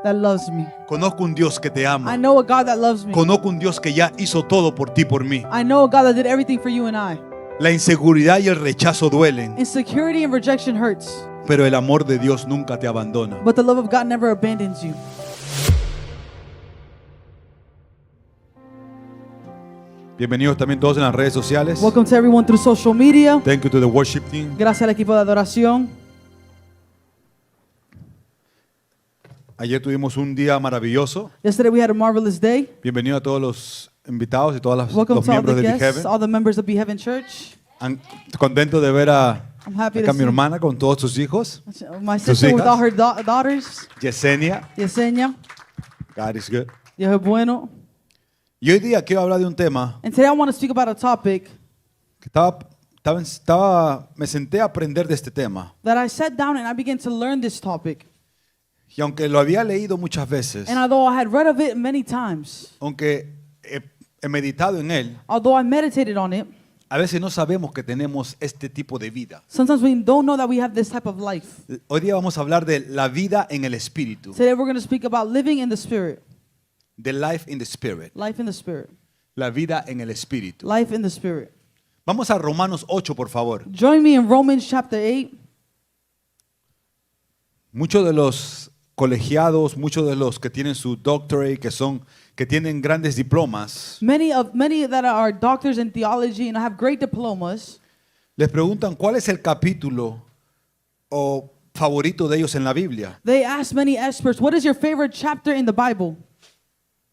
that loves me. Conozco un Dios que te I ama. know a God that loves me. Conozco un Dios que ya hizo todo por ti, por mí. I know a God that did everything for you and I. La inseguridad y el rechazo duelen, Insecurity and rejection hurts, pero el amor de Dios nunca te abandona. but the love of God never abandons you. Bienvenidos también todos en las redes sociales. Welcome to everyone through social media. Thank you to the worship team. Gracias al equipo de adoración. Ayer tuvimos un día maravilloso. Yesterday we had a marvelous day. Bienvenido a todos los invitados y todos Welcome los to all miembros the de Be guests, Heaven. all the members of Be Heaven Church. Contento de ver I'm happy acá to mi see hermana con todos sus hijos. my sister with hijas. all her daughters. Yesenia. Yesenia, God is good. Dios es bueno. Y hoy día quiero hablar de un tema And today I want to speak about a topic que me senté a aprender de este tema. that I sat down and I began to learn this topic. Y aunque lo había leído muchas veces, And although I had read of it many times, aunque he meditado en él, although I meditated on it, a veces no sabemos que tenemos este tipo de vida. sometimes we don't know that we have this type of life. Hoy día vamos a hablar de la vida en el espíritu. Today we're going to speak about living in the Spirit. The life in the spirit. Life in the Spirit. La vida en el espíritu. Life in the Spirit. Vamos a Romanos 8, por favor. Join me in Romans chapter 8. Muchos de los colegiados, muchos de los que tienen su doctorate, que tienen grandes diplomas, Many that are doctors in theology and have great diplomas, les preguntan cuál es el capítulo o favorito de ellos en la Biblia. they ask many experts, what is your favorite chapter in the Bible?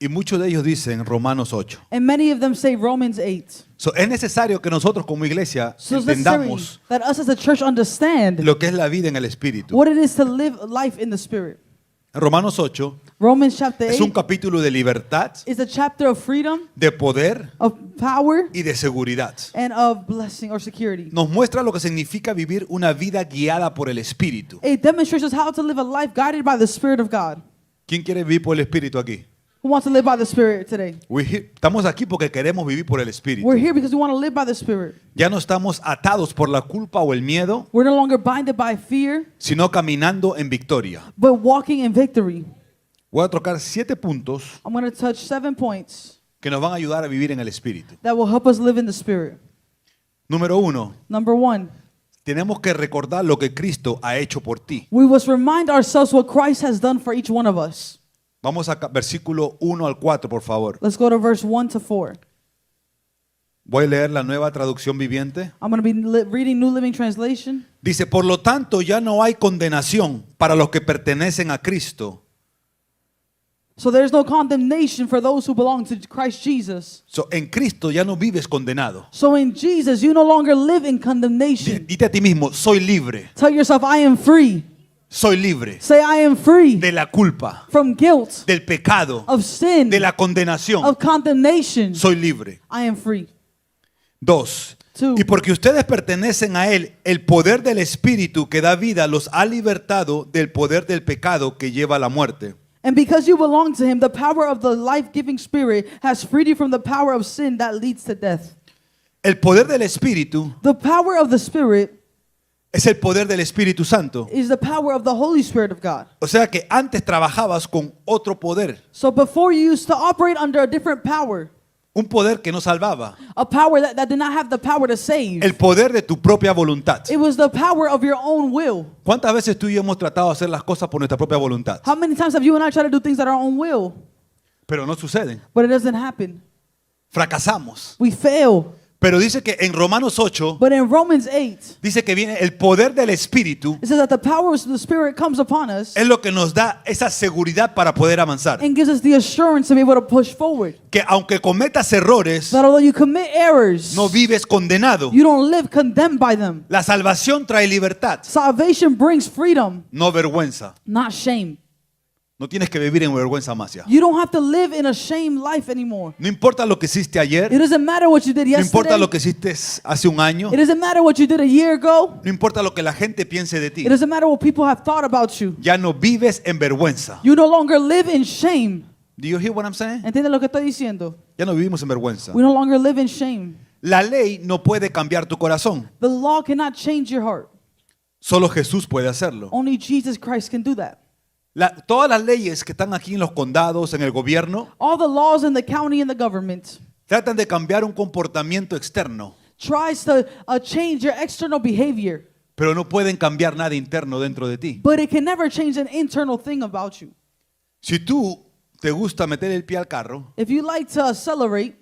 Y muchos de ellos dicen Romanos 8. And many of them say Romans 8. So, es necesario que nosotros como iglesia So it's necessary entendamos that us as a church understand lo que es la vida en el espíritu. what it is to live life in the Spirit. Romanos 8 Romans chapter es un 8 capítulo de libertad, is a chapter of freedom, de poder of power, y de seguridad. and of blessing or security. Nos muestra lo que significa vivir una vida guiada por el espíritu. It demonstrates us how to live a life guided by the Spirit of God. ¿Quién quiere vivir por el espíritu aquí? Who wants to live by the Spirit today? Estamos aquí porque queremos vivir por el espíritu. We're here because we want to live by the Spirit. Ya no estamos atados por la culpa o el miedo, We're no longer binded by fear, sino caminando en victoria. but walking in victory. Voy a tocar 7 puntos I'm going to touch 7 points que nos van a ayudar a vivir en el espíritu. that will help us live in the Spirit. Número 1, Number 1, tenemos que recordar lo que Cristo ha hecho por ti. we must remind ourselves what Christ has done for each one of us. Vamos a versículo 1 al 4, por favor. Let's go to verse 1 to 4. Voy a leer la nueva traducción viviente. I'm going to be reading New Living Translation. Dice, por lo tanto, ya no hay condenación para los que pertenecen a Cristo. So there's no condemnation for those who belong to Christ Jesus. So, en Cristo ya no vives condenado. So in Jesus, you no longer live in condemnation. Dite a ti mismo, soy libre, Tell yourself, I am free. soy libre Say, I am free de la culpa, from guilt, del pecado, of sin, de la condenación. of condemnation. Soy libre. I am free. 2. Two. Y porque ustedes pertenecen a Él, el poder del Espíritu que da vida los ha libertado del poder del pecado que lleva a la muerte. And because you belong to him, the power of the life-giving Spirit has freed you from the power of sin that leads to death. El poder del Espíritu The power of the Spirit es el poder del Espíritu Santo. is the power of the Holy Spirit of God. O sea que antes trabajabas con otro poder, So before you used to operate under a different power, un poder que no salvaba, a power that did not have the power to save. el poder de tu propia voluntad. It was the power of your own will. ¿Cuántas veces tú y yo hemos tratado de hacer las cosas por nuestra propia voluntad? How many times have you and I tried to do things at our own will, Pero no suceden. but it doesn't happen? Fracasamos. We fail. Pero dice que en Romanos 8, But in Romans 8, dice que viene el poder del Espíritu, it says that the power of the Spirit comes upon us es lo que nos da esa seguridad para poder avanzar. and gives us the assurance to be able to push forward. Que aunque cometas errores, That although you commit errors, no vives condenado. you don't live condemned by them. La salvación trae libertad, Salvation brings freedom, no vergüenza. not shame. No tienes que vivir en vergüenza más ya. You don't have to live in a shame life anymore. No importa lo que hiciste ayer, It doesn't matter what you did no importa yesterday. lo que hiciste hace un año, It doesn't matter what you did a year ago. no importa lo que la gente piense de ti. It doesn't matter what people have thought about you. Ya no vives en vergüenza. You no longer live in shame. Do you hear what I'm saying? ¿Entiendes lo que estoy diciendo? Ya no vivimos en vergüenza. We no longer live in shame. La ley no puede cambiar tu corazón. The law cannot change your heart. Solo Jesús puede hacerlo. Only Jesus Christ can do that. Todas las leyes que están aquí en los condados, en el gobierno, All the laws in the county and the government tratan de cambiar un comportamiento externo, tries to change your external behavior, pero no pueden cambiar nada interno dentro de ti. but it can never change an internal thing about you. Si tú te gusta meter el pie al carro, If you like to accelerate,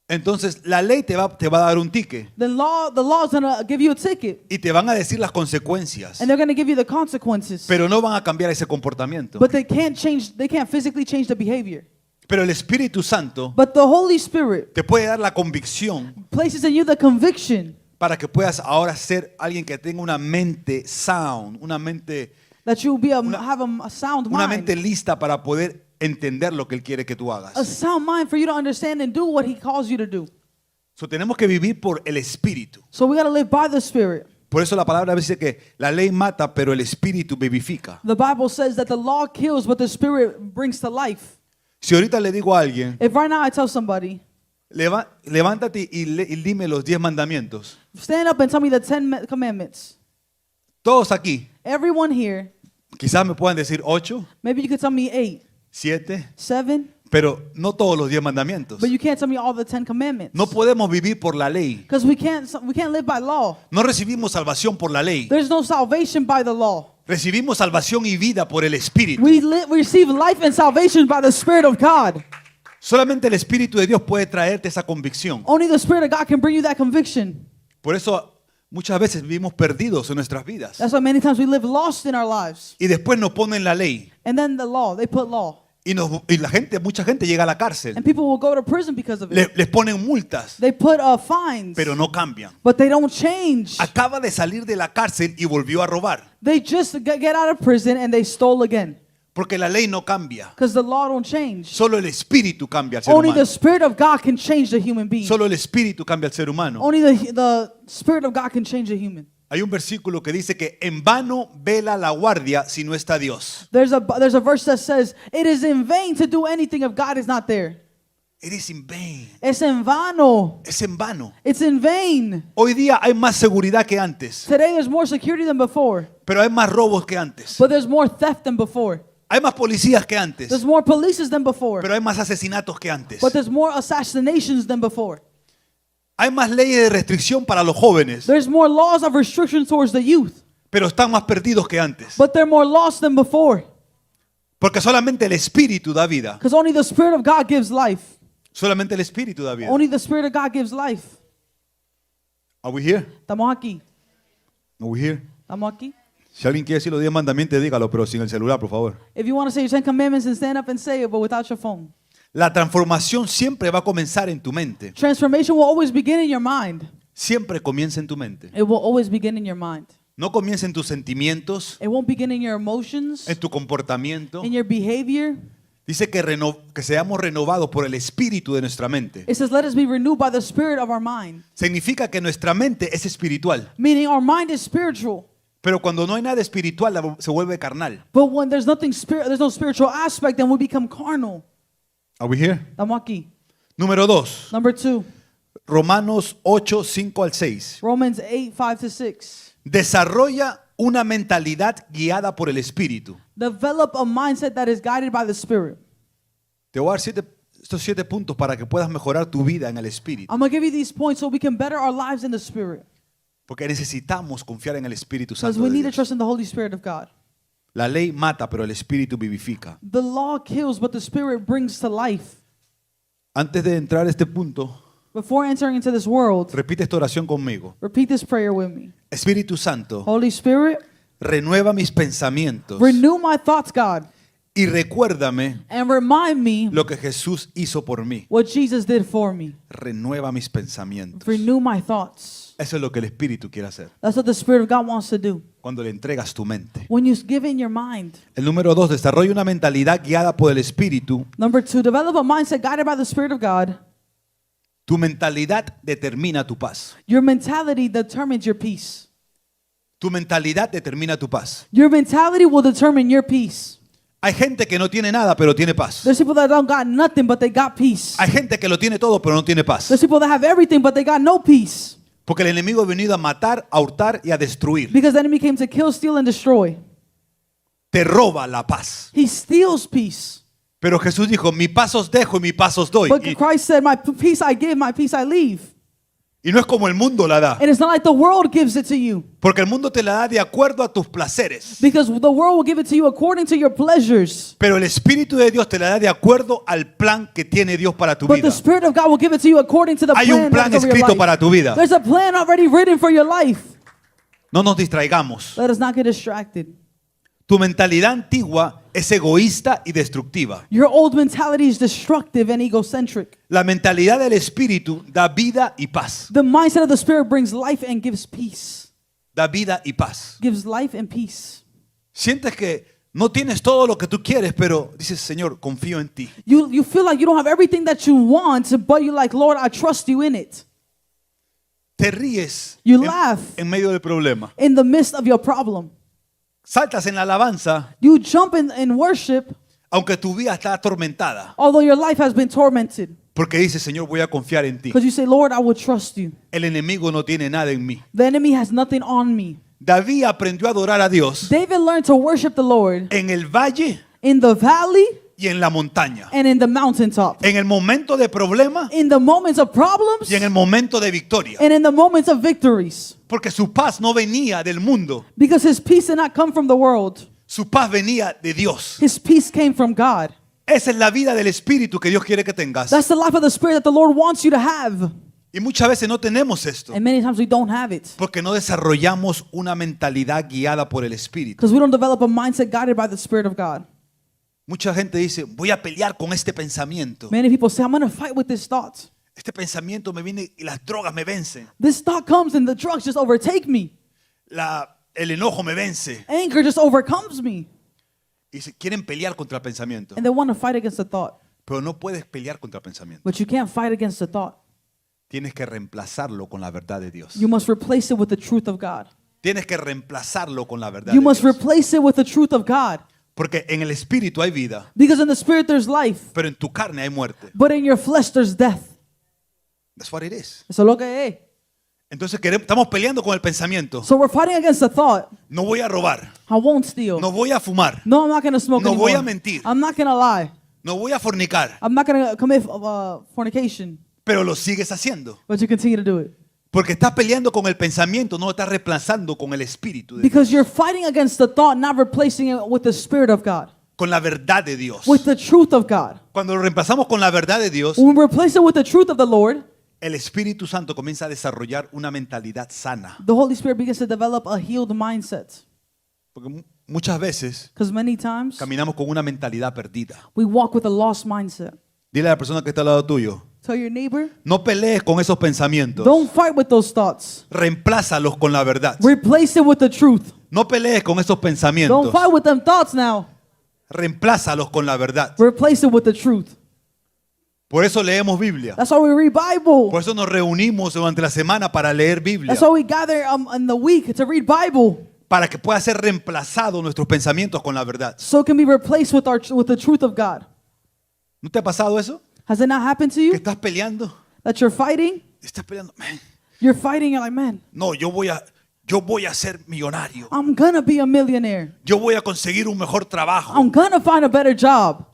entonces la ley te va a dar un ticket then the law is going to give you a ticket, y te van a decir las consecuencias, and they're going to give you the consequences. pero no van a cambiar ese comportamiento. But they can't physically change the behavior. Pero el Espíritu Santo But the Holy Spirit te puede dar la convicción places in you the conviction para que puedas ahora ser alguien que tenga una mente sound, una mente that you will have a sound una mind. mente lista para poder entender lo que Él quiere que tú A hagas. sound mind for you to understand and do what He calls you to do. So, tenemos que vivir por el Espíritu. So we got to live by the Spirit. Por eso la palabra dice que la ley mata, pero el Espíritu vivifica. The Bible says that the law kills, but the Spirit brings to life. Si ahorita le digo a alguien, If right now I tell somebody, levántate y dime los 10 mandamientos. stand up and tell me the 10 commandments. Todos aquí, Everyone here, quizás me puedan decir 8, maybe you could tell me 8, 7, 7, pero no todos los 10 mandamientos. but you can't tell me all the 10 commandments. No podemos vivir por la ley. Because we can't live by law. No recibimos salvación por la ley. There's no salvation by the law. Recibimos salvación y vida por el Espíritu. We receive life and salvation by the Spirit of God. Solamente el Espíritu de Dios puede traerte esa convicción. Only the Spirit of God can bring you that conviction. Por eso muchas veces vivimos perdidos en nuestras vidas. That's why many times we live lost in our lives. Y después nos ponen la ley. And then the law, they put law. Y mucha gente llega a la cárcel. And people will go to prison because of it. Les ponen multas, They put fines, pero no cambian. but they don't change. Acaba de salir de la cárcel y volvió a robar. They just get out of prison and they stole again. Porque la ley no cambia. Because the law don't change. Solo el Espíritu cambia al ser Only humano. the Spirit of God can change the human being. Solo el Espíritu cambia al ser humano. Only the Spirit of God can change the human. Hay un versículo que dice que en vano vela la guardia si no está Dios. There's a verse that says, it is in vain to do anything if God is not there. It is in vain. Es en vano. Es en vano. It's in vain. Hoy día hay más seguridad que antes, Today there's more security than before, pero hay más robos que antes. but there's more theft than before. Hay más policías que antes, There's more police than before, pero hay más asesinatos que antes. but there's more assassinations than before. Hay más leyes de restricción para los jóvenes, There's more laws of restriction towards the youth, pero están más perdidos que antes. but they're more lost than before. Porque solamente el Espíritu da vida. Because only the Spirit of God gives life. Solamente el Espíritu da vida. Only the Spirit of God gives life. Are we here? Estamos aquí. Are we here? Estamos aquí. Si alguien quiere decir los 10 mandamientos, dígalo, pero sin el celular, por favor. If you want to say your 10 commandments, and stand up and say it, but without your phone. La transformación siempre va a comenzar en tu mente. Transformation will always begin in your mind. Siempre comienza en tu mente. It will always begin in your mind. No comienza en tus sentimientos, It won't begin in your emotions, en tu comportamiento. in your behavior. Dice que seamos renovados por el espíritu de nuestra mente. It says, let us be renewed by the spirit of our mind. Significa que nuestra mente es espiritual. Meaning our mind is spiritual. Pero cuando no hay nada espiritual, se vuelve carnal. But when there's there's no spiritual aspect, then we become carnal. Are we here? Estamos aquí. Número 2. Number 2, Romanos 8, 5 al 6. Romans 8, 5 to 6. Desarrolla una mentalidad guiada por el espíritu. Develop a mindset that is guided by the Spirit. Te voy a dar estos 7 puntos para que puedas mejorar tu vida en el espíritu. I'm going to give you these points so we can better our lives in the Spirit. Porque necesitamos confiar en el Espíritu Because Santo we de need to Dios. trust in the Holy Spirit of God. La ley mata, pero el espíritu vivifica. The law kills, but the Spirit brings to life. Antes de entrar a este punto, Before entering into this world, repite esta oración conmigo. repeat this prayer with me. Espíritu Santo, Holy Spirit, renueva mis pensamientos renew my thoughts, God, y recuérdame and remind me lo que Jesús hizo por mí. what Jesus did for me. Renueva mis pensamientos. Renew my thoughts. Eso es lo que el Espíritu quiere hacer That's what the Spirit of God wants to do. cuando le entregas tu mente. When you give in your mind. El número 2, desarrolla una mentalidad guiada por el Espíritu. Number 2, develop a mindset guided by the Spirit of God. Tu mentalidad determina tu paz. Your mentality determines your peace. Tu mentalidad determina tu paz. Your mentality will determine your peace. Hay gente que no tiene nada, pero tiene paz. There's people that don't got nothing, but they got peace. Hay gente que lo tiene todo, pero no tiene paz. There's people that have everything, but they got no peace. Porque el enemigo ha venido a matar, a hurtar y a destruir. Because the enemy came to kill, steal, and destroy. te roba la paz. He steals peace. Pero Jesús dijo, mi paz os dejo y mi paz os doy. But Christ said, my peace I give, my peace I leave. Y no es como el mundo la da. And it's not like the world gives it to you. Porque el mundo te la da de acuerdo a tus placeres. Because the world will give it to you according to your pleasures. Pero el Espíritu de Dios te la da de acuerdo al plan que tiene Dios para tu But vida. the Spirit of God will give it to you according to the Hay plan, un plan over your escrito life. para tu vida. There's a plan already written for your life. No nos distraigamos. Let us not get distracted. Tu mentalidad antigua es egoísta y destructiva. Your old mentality is destructive and egocentric. La mentalidad del Espíritu da vida y paz. The mindset of the Spirit brings life and gives peace. Da vida y paz. Gives life and peace. Sientes que no tienes todo lo que tú quieres, pero dices, Señor, confío en ti. You feel like you don't have everything that you want, but you're like, Lord, I trust you in it. Te ríes You laugh en medio del problema. in the midst of your problem. Saltas en la alabanza, You jump in worship, aunque tu vida está atormentada. although your life has been tormented. Porque dices, Señor, voy a confiar en ti. Because you say, Lord, I will trust you. El enemigo no tiene nada en mí. The enemy has nothing on me. David aprendió a adorar a Dios David learned to worship the Lord en el valle in the valley y en la montaña. and in the mountaintop. En el momento de problema In the moments of problems y en el momento de victoria. and in the moments of victories. Porque su paz no venía del mundo. Because his peace did not come from the world. Su paz venía de Dios. His peace came from God. Esa es la vida del Espíritu que Dios quiere que tengas. That's the life of the Spirit that the Lord wants you to have. Y muchas veces no tenemos esto. And many times we don't have it. Porque no desarrollamos una mentalidad guiada por el Espíritu. Because we don't develop a mindset guided by the Spirit of God. Mucha gente dice, voy a pelear con este pensamiento. Many people say, I'm going to fight with this thought. Este pensamiento me viene y las drogas me vencen. This thought comes and the drugs just overtake me. El enojo me vence. Anger just overcomes me. Y quieren pelear contra el pensamiento. And they want to fight against the thought. Pero no puedes pelear contra el pensamiento. But you can't fight against the thought. Tienes que reemplazarlo con la verdad de Dios. You must replace it with the truth of God. Tienes que reemplazarlo con la verdad You de must Dios. replace it with the truth of God. Porque en el Espíritu hay vida, Because in the Spirit there's life. pero en tu carne hay muerte. But in your flesh there's death. That's what it is. Eso es lo que es. Entonces estamos peleando con el pensamiento. So we're fighting against the thought. No voy a robar. I won't steal. No voy a fumar. No, I'm not going to smoke No anymore. voy a mentir. I'm not going to lie. No voy a fornicar. I'm not going to commit fornication. Pero lo sigues haciendo. But you continue to do it. Porque estás peleando con el pensamiento, no lo estás reemplazando con el Espíritu de Because Dios. you're fighting against the thought, not replacing it with the Spirit of God. Con la verdad de Dios. With the truth of God. Cuando lo reemplazamos con la verdad de Dios, When we replace it with the truth of the Lord, el Espíritu Santo comienza a desarrollar una mentalidad sana. the Holy Spirit begins to develop a healed mindset. Porque muchas veces Because many times caminamos con una mentalidad perdida. we walk with a lost mindset. Dile a la persona que está al lado tuyo, Tell your neighbor, no pelees con esos pensamientos. don't fight with those thoughts. Reemplázalos con la verdad. Replace it with the truth. No pelees con esos Don't pensamientos. fight with them thoughts now. Reemplázalos con la verdad. Replace it with the truth. Por eso leemos Biblia. That's why we read Bible. Por eso nos reunimos durante la semana para leer Biblia. That's why we gather in the week to read Bible. Para que pueda ser reemplazado nuestros pensamientos con la verdad. So it can be replaced with the truth of God. ¿No te ha pasado eso? Has it not happened to Que you? estás peleando. That you're fighting? Estás peleando. Man, You're fighting, you're like, man, no, yo voy a ser millonario. I'm gonna be a millionaire. Yo voy a conseguir un mejor trabajo. I'm gonna find a better job.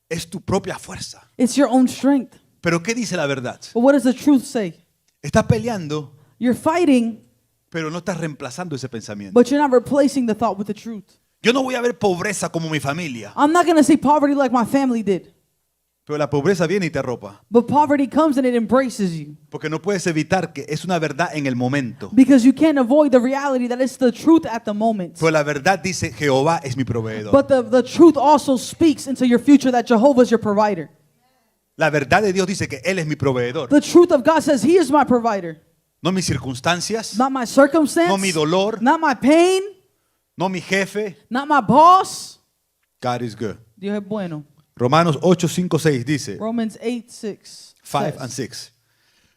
Es tu propia fuerza. It's your own strength. Pero ¿qué dice la verdad? But what does the truth say? Estás peleando, You're fighting, pero no estás reemplazando ese pensamiento. but you're not replacing the thought with the truth. Yo no voy a ver pobreza como mi familia, I'm not gonna see poverty like my family did. pero la pobreza viene y te arropa. But poverty comes and it embraces you. Porque no puedes evitar que es una verdad en el momento. Because you can't avoid the reality that it's the truth at the moment. Pero la verdad dice, Jehová es mi proveedor. But the truth also speaks into your future that Jehovah is your provider. La verdad de Dios dice que Él es mi proveedor. The truth of God says He is my provider. No mis circunstancias, Not my circumstance, no mi dolor, not my pain, no mi jefe. not my boss. God is good. Dios es bueno. Romanos 8, 5, 6 dice, Romans 8:6. 5 and 6.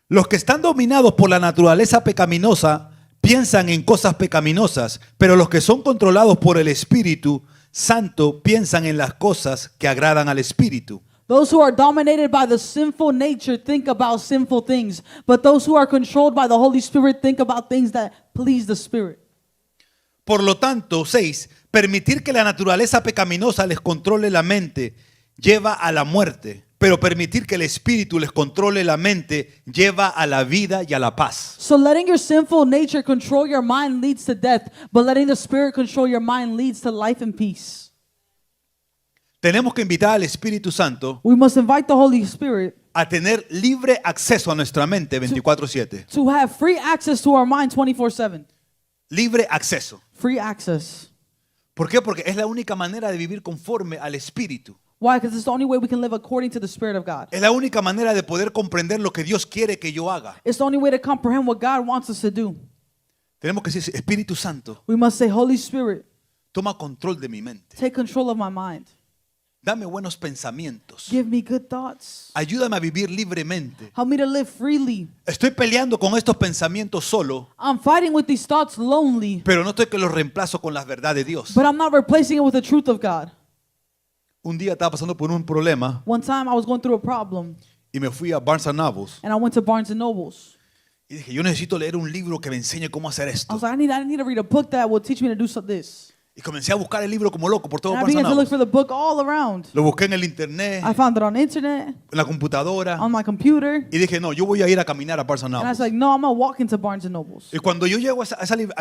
Los que están dominados por la naturaleza pecaminosa piensan en cosas pecaminosas, pero los que son controlados por el Espíritu Santo piensan en las cosas que agradan al Espíritu. Those who are dominated by the sinful nature think about sinful things, but those who are controlled by the Holy Spirit think about things that please the Spirit. Por lo tanto, 6, Permitir que la naturaleza pecaminosa les controle la mente lleva a la muerte, pero permitir que el espíritu les controle la mente lleva a la vida y a la paz. So letting your sinful nature control your mind leads to death, but letting the Spirit control your mind leads to life and peace. Tenemos que invitar al Espíritu Santo We must invite the Holy Spirit a tener libre acceso a nuestra mente 24/7. to have free access to our mind 24/7. Libre acceso. Free access. ¿Por qué? Porque es la única manera de vivir conforme al Espíritu. Why? Because it's the only way we can live according to the Spirit of God. Es la única manera de poder comprender lo que Dios quiere que yo haga. It's the only way to comprehend what God wants us to do. Tenemos que decir, Espíritu Santo, We must say, Holy Spirit, toma control de mi mente. take control of my mind. Dame buenos pensamientos. Give me good thoughts. Ayúdame a vivir libremente. Help me to live freely. Estoy peleando con estos pensamientos solo, I'm fighting with these thoughts lonely, pero no estoy que los reemplazo con la verdad de Dios. but I'm not replacing it with the truth of God. Un día estaba pasando por un problema One time I was going through a problem, y me fui a Barnes Nobles and I went to Barnes & Nobles. y dije, yo necesito leer un libro que me enseñe cómo hacer I esto. was like, I need to read a book that will teach me to do this. Y comencé a buscar el libro como loco por todo And I Barnes began to look Nobles. for the book all around. Lo busqué en el internet, I found it on internet, en la computadora on my computer, y dije, no, yo voy a ir a caminar a Barnes and I was Nobles. like, no, I'm going to walk into Barnes & Nobles. Y cuando yo llego a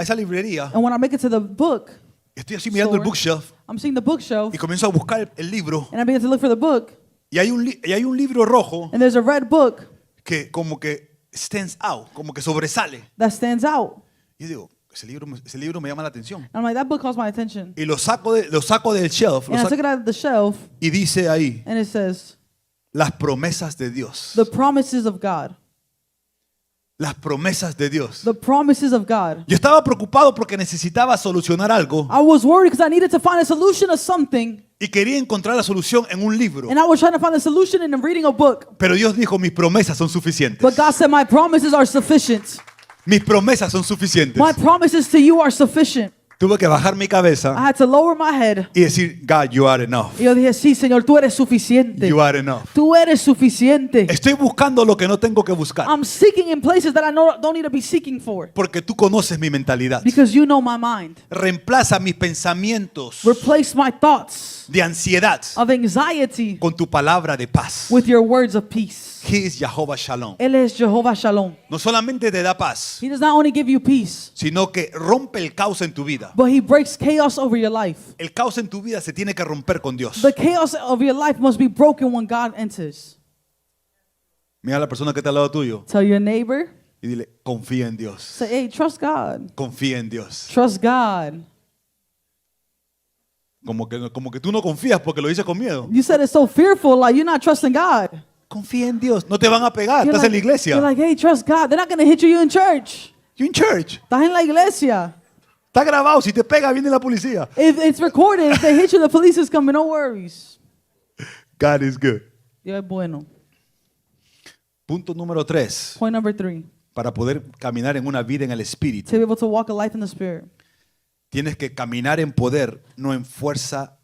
esa librería, And when I make it to the book, estoy así mirando el Store. bookshelf I'm seeing the bookshelf, y comienzo a buscar el libro and I begin to look for the book, y hay un libro rojo and there's a red book que como que stands out, como que sobresale. that stands out. Y yo digo, ese libro me llama la atención. And I'm like, that book calls my attention. Y lo saco del shelf And I took it out of the shelf, y dice ahí, and it says, las promesas de Dios. the promises of God. Las promesas de Dios. The promises of God. Yo estaba preocupado porque necesitaba solucionar algo I was worried because I needed to find a solution of something, y quería encontrar la solución en un libro. and I was trying to find a solution in reading a book. Pero Dios dijo, mis promesas son suficientes. But God said, my promises are sufficient. Mis promesas son suficientes. My promises to you are sufficient. Tuve que bajar mi I cabeza had to lower my head. y decir, God, you are enough. Y yo dije, sí, Señor, tú eres suficiente. You are enough. Tú eres suficiente. Estoy buscando lo que no tengo que buscar. I'm seeking in places that I don't need to be seeking for. Porque tú conoces mi mentalidad. Because you know my mind. Reemplaza mis pensamientos Replace my thoughts de ansiedad of anxiety con tu palabra de paz. with your words of peace. He is Jehová Shalom. Él es Jehová Shalom. No solamente te da paz, He does not only give you peace, sino que rompe el caos en tu vida. but he breaks chaos over your life. El caos en tu vida se tiene que romper con Dios. The chaos of your life must be broken when God enters. Mira a la persona que está al lado tuyo Tell your neighbor, y dile, confía en Dios. say, hey, trust God. Confía en Dios. Trust God. Como que tú no confías porque lo dices con miedo. You said it's so fearful, like you're not trusting God. Confía en Dios. No te van a pegar. You're Estás en la you're iglesia. like, hey, trust God. They're not going to hit you in church. You're in church. Estás en la iglesia. Está grabado. Si te pega, viene la policía. If it's recorded, if they hit you, the police is coming. No worries. God is good. Dios es bueno. Punto número 3. Point number 3. Para poder caminar en una vida en el Espíritu, To be able to walk a life in the Spirit, tienes que caminar en poder, no en fuerza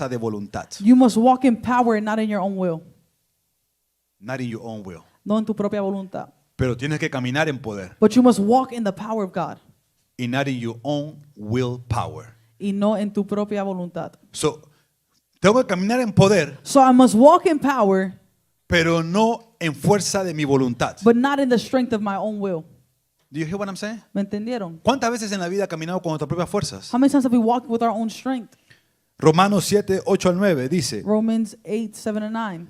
de voluntad. you must walk in power and not in your own will. Not in your own will. No en tu propia voluntad. Pero tienes que caminar en poder. But you must walk in the power of God Y not in your own willpower. y no en tu propia voluntad. So, tengo que caminar en poder, So I must walk in power, pero no en fuerza de mi voluntad. but not in the strength of my own will. Do you hear what I'm saying? ¿Me entendieron? ¿Cuántas veces en la vida caminamos con nuestras propias fuerzas? How many times have we walked with our own strength? Romanos 7, 8 al 9 dice, Romans 8, 7, and 9.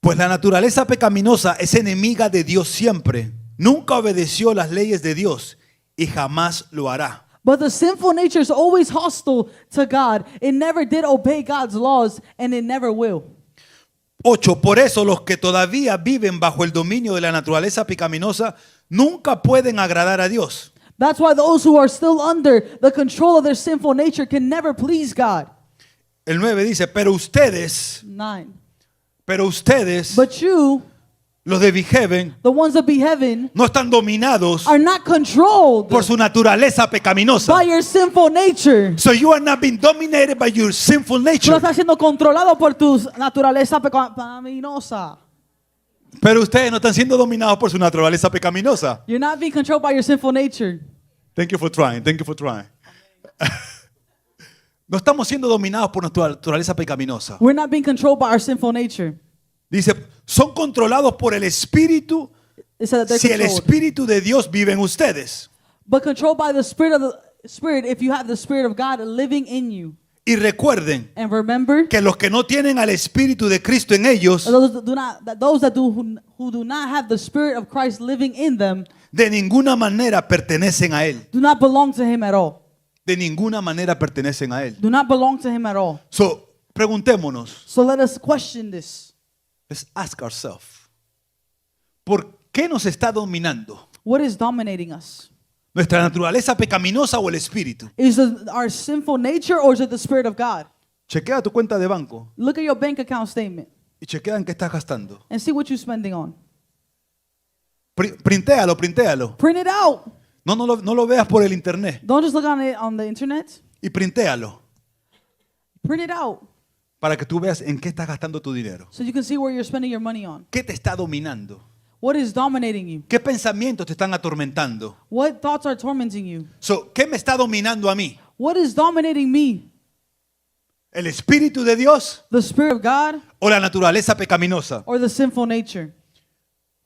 pues la naturaleza pecaminosa es enemiga de Dios siempre. Nunca obedeció las leyes de Dios y jamás lo hará. But the sinful nature is always hostile to God. It never did obey God's laws, and it never will. 8. Por eso los que todavía viven bajo el dominio de la naturaleza pecaminosa nunca pueden agradar a Dios. That's why those who are still under the control of their sinful nature can never please God. El 9 dice, 9. pero ustedes, But you, los de Heaven, the ones that be heaven, no están dominados are not controlled por su naturaleza pecaminosa. by your sinful nature. So you are not being dominated by your sinful Tú no nature. estás siendo controlado por tu naturaleza pecaminosa. Pero ustedes no están siendo dominados por su naturaleza pecaminosa. You're not being controlled by your sinful nature. Thank you for trying. Thank you for trying. No estamos siendo dominados por nuestra naturaleza pecaminosa. We're not being controlled by our sinful nature. Dice, son controlados por el Espíritu It said that they're si el controlled. Espíritu de Dios vive en ustedes. But controlled by the Spirit if you have the Spirit of God living in you. Y recuerden And remember, que los que no tienen al Espíritu de Cristo en ellos, those who do not have the Spirit of Christ living in them de ninguna manera pertenecen a Él. do not belong to Him at all. De ninguna manera pertenecen a Él. Do not belong to Him at all. So, preguntémonos, So let us question this. let's ask ourselves, ¿por qué nos está dominando? What is dominating us? ¿Nuestra naturaleza pecaminosa o el Espíritu? Is it our sinful nature or is it the Spirit of God? Chequea tu cuenta de banco Look at your bank account statement y chequea en qué estás gastando. and see what you're spending on. Printéalo. Print it out. No lo veas por el internet. Don't just look on it on the internet. Y printéalo Print it out para que tú veas en qué estás gastando tu dinero. so you can see where you're spending your money on. ¿Qué te está dominando? What is dominating you? ¿Qué pensamientos te están atormentando? What thoughts are tormenting you? So, ¿qué me está dominando a mí? What is dominating me? ¿El Espíritu de Dios The Spirit of God o la naturaleza pecaminosa? or the sinful nature?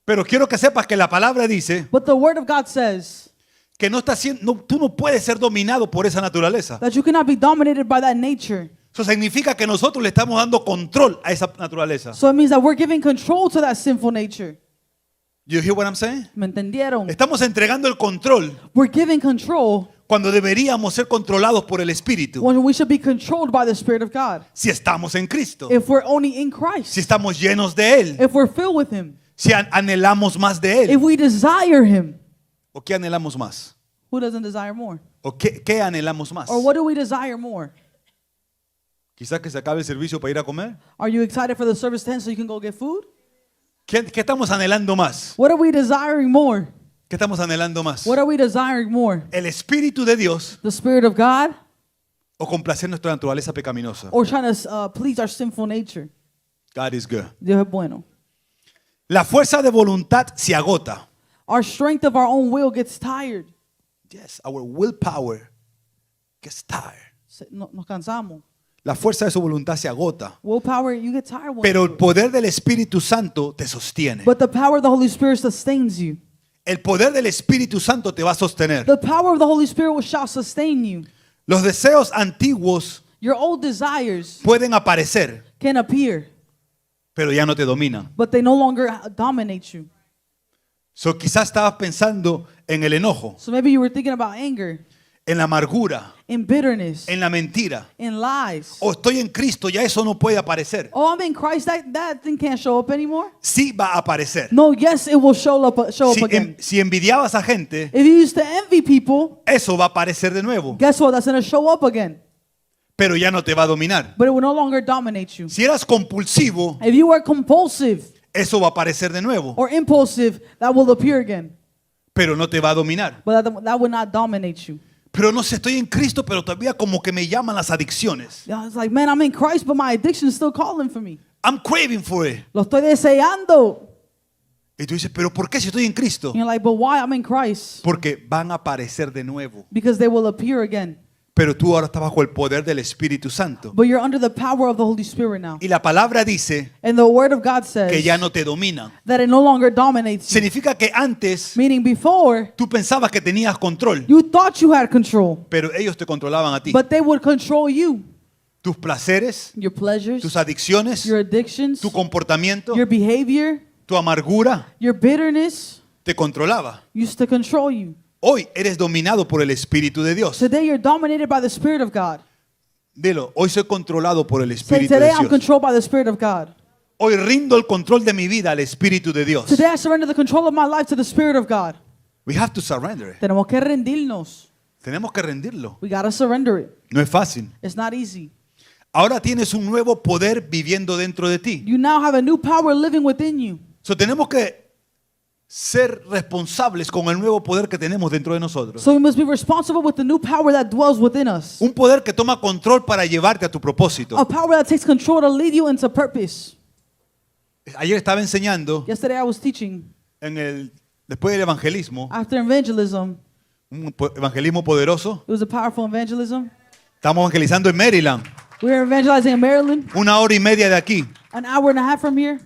Pero quiero que sepas que la palabra dice But the Word of God says que tú no puedes ser dominado por esa naturaleza. that you cannot be dominated by that nature. Eso significa que nosotros le estamos dando control a esa naturaleza. So it means that we're giving control to that sinful nature. You hear what I'm saying? ¿Me entendieron? Estamos entregando el control We're giving control cuando deberíamos ser controlados por el Espíritu. when we should be controlled by the Spirit of God. Si estamos en Cristo, If we're only in Christ, si estamos llenos de Él, if we're filled with Him, si anhelamos más de if Él. we desire Him, ¿O qué anhelamos más? who doesn't desire more? ¿O qué anhelamos más? Or what do we desire more? Quizás que se acabe el servicio para ir a comer. Are you excited for the service to end so you can go get food? ¿Qué estamos anhelando más? What are we desiring more? ¿Qué estamos anhelando más? What are we desiring more? ¿El Espíritu de Dios The Spirit of God o complacer nuestra naturaleza pecaminosa? or trying to please our sinful nature? God is good. Dios es bueno. La fuerza de voluntad se agota. Our strength of our own will gets tired. Yes, our willpower gets tired. Nos cansamos. La fuerza de su voluntad se agota. Willpower, you get tired. Pero el poder del Espíritu Santo te sostiene. But the power of the Holy Spirit sustains you. El poder del Espíritu Santo te va a sostener. The power of the Holy Spirit shall sustain you. Los deseos antiguos Your old desires pueden aparecer, can appear, pero ya no te dominan. but they no longer dominate you. So, quizás estabas pensando en el enojo, So maybe you were thinking about anger, en la amargura, in bitterness, en la mentira. in lies. O estoy en Cristo, ya eso no puede aparecer. Oh, I'm in Christ. That thing can't show up anymore. Sí va a aparecer. No, yes, it will show up again. Si envidiabas a gente, If you used to envy people, eso va a aparecer de nuevo, guess what? That's going to show up again. pero ya no te va a dominar. But it will no longer dominate you. Si eras compulsivo, If you were compulsive eso va a aparecer de nuevo, or impulsive, that will appear again. pero no te va a dominar. But that will not dominate you. Pero no sé, estoy en Cristo, pero todavía como que me llaman las adicciones. Yeah, it's like, man, I'm in Christ, but my addiction is still calling for me. I'm craving for it. Lo estoy deseando. Y tú dices, pero ¿por qué si estoy en Cristo? And you're like, but why? I'm in Christ. Porque van a aparecer de nuevo. Because they will appear again. Pero tú ahora estás bajo el poder del Espíritu Santo. But you're under the power of the Holy Spirit now. Y la palabra dice And the Word of God que says ya no te dominan. that it no longer dominates you. Significa que antes Meaning before, tú pensabas que tenías control, you thought you had control, pero ellos te controlaban a ti. but they would control you. Tus placeres, Your pleasures, tus adicciones, your addictions, tu comportamiento, your behavior, tu amargura, your bitterness te controlaba. used to control you. Hoy eres dominado por el Espíritu de Dios. Today you're dominated by the Spirit of God. Dilo, hoy soy controlado por el Say, Espíritu de today I'm Dios. controlled by the Spirit of God. Hoy rindo el control de mi vida al Espíritu de Dios. Today I surrender the control of my life to the Spirit of God. We have to surrender it. Tenemos que rendirnos. Tenemos que rendirlo. We gotta surrender it. No es fácil. It's not easy. Ahora tienes un nuevo poder viviendo dentro de ti. You now have a new power living within you. So, tenemos que ser responsables con el nuevo poder que tenemos dentro de nosotros. So we must be responsible with the new power that dwells within us. Un poder que toma control para llevarte a tu propósito. A power that takes control to lead you into purpose. Ayer estaba enseñando Yesterday I was teaching después del evangelismo, after evangelism. un evangelismo poderoso. It was a powerful evangelism. Estamos evangelizando en Maryland, We were evangelizing in Maryland, 1 hora y media de aquí. an hour and a half from here,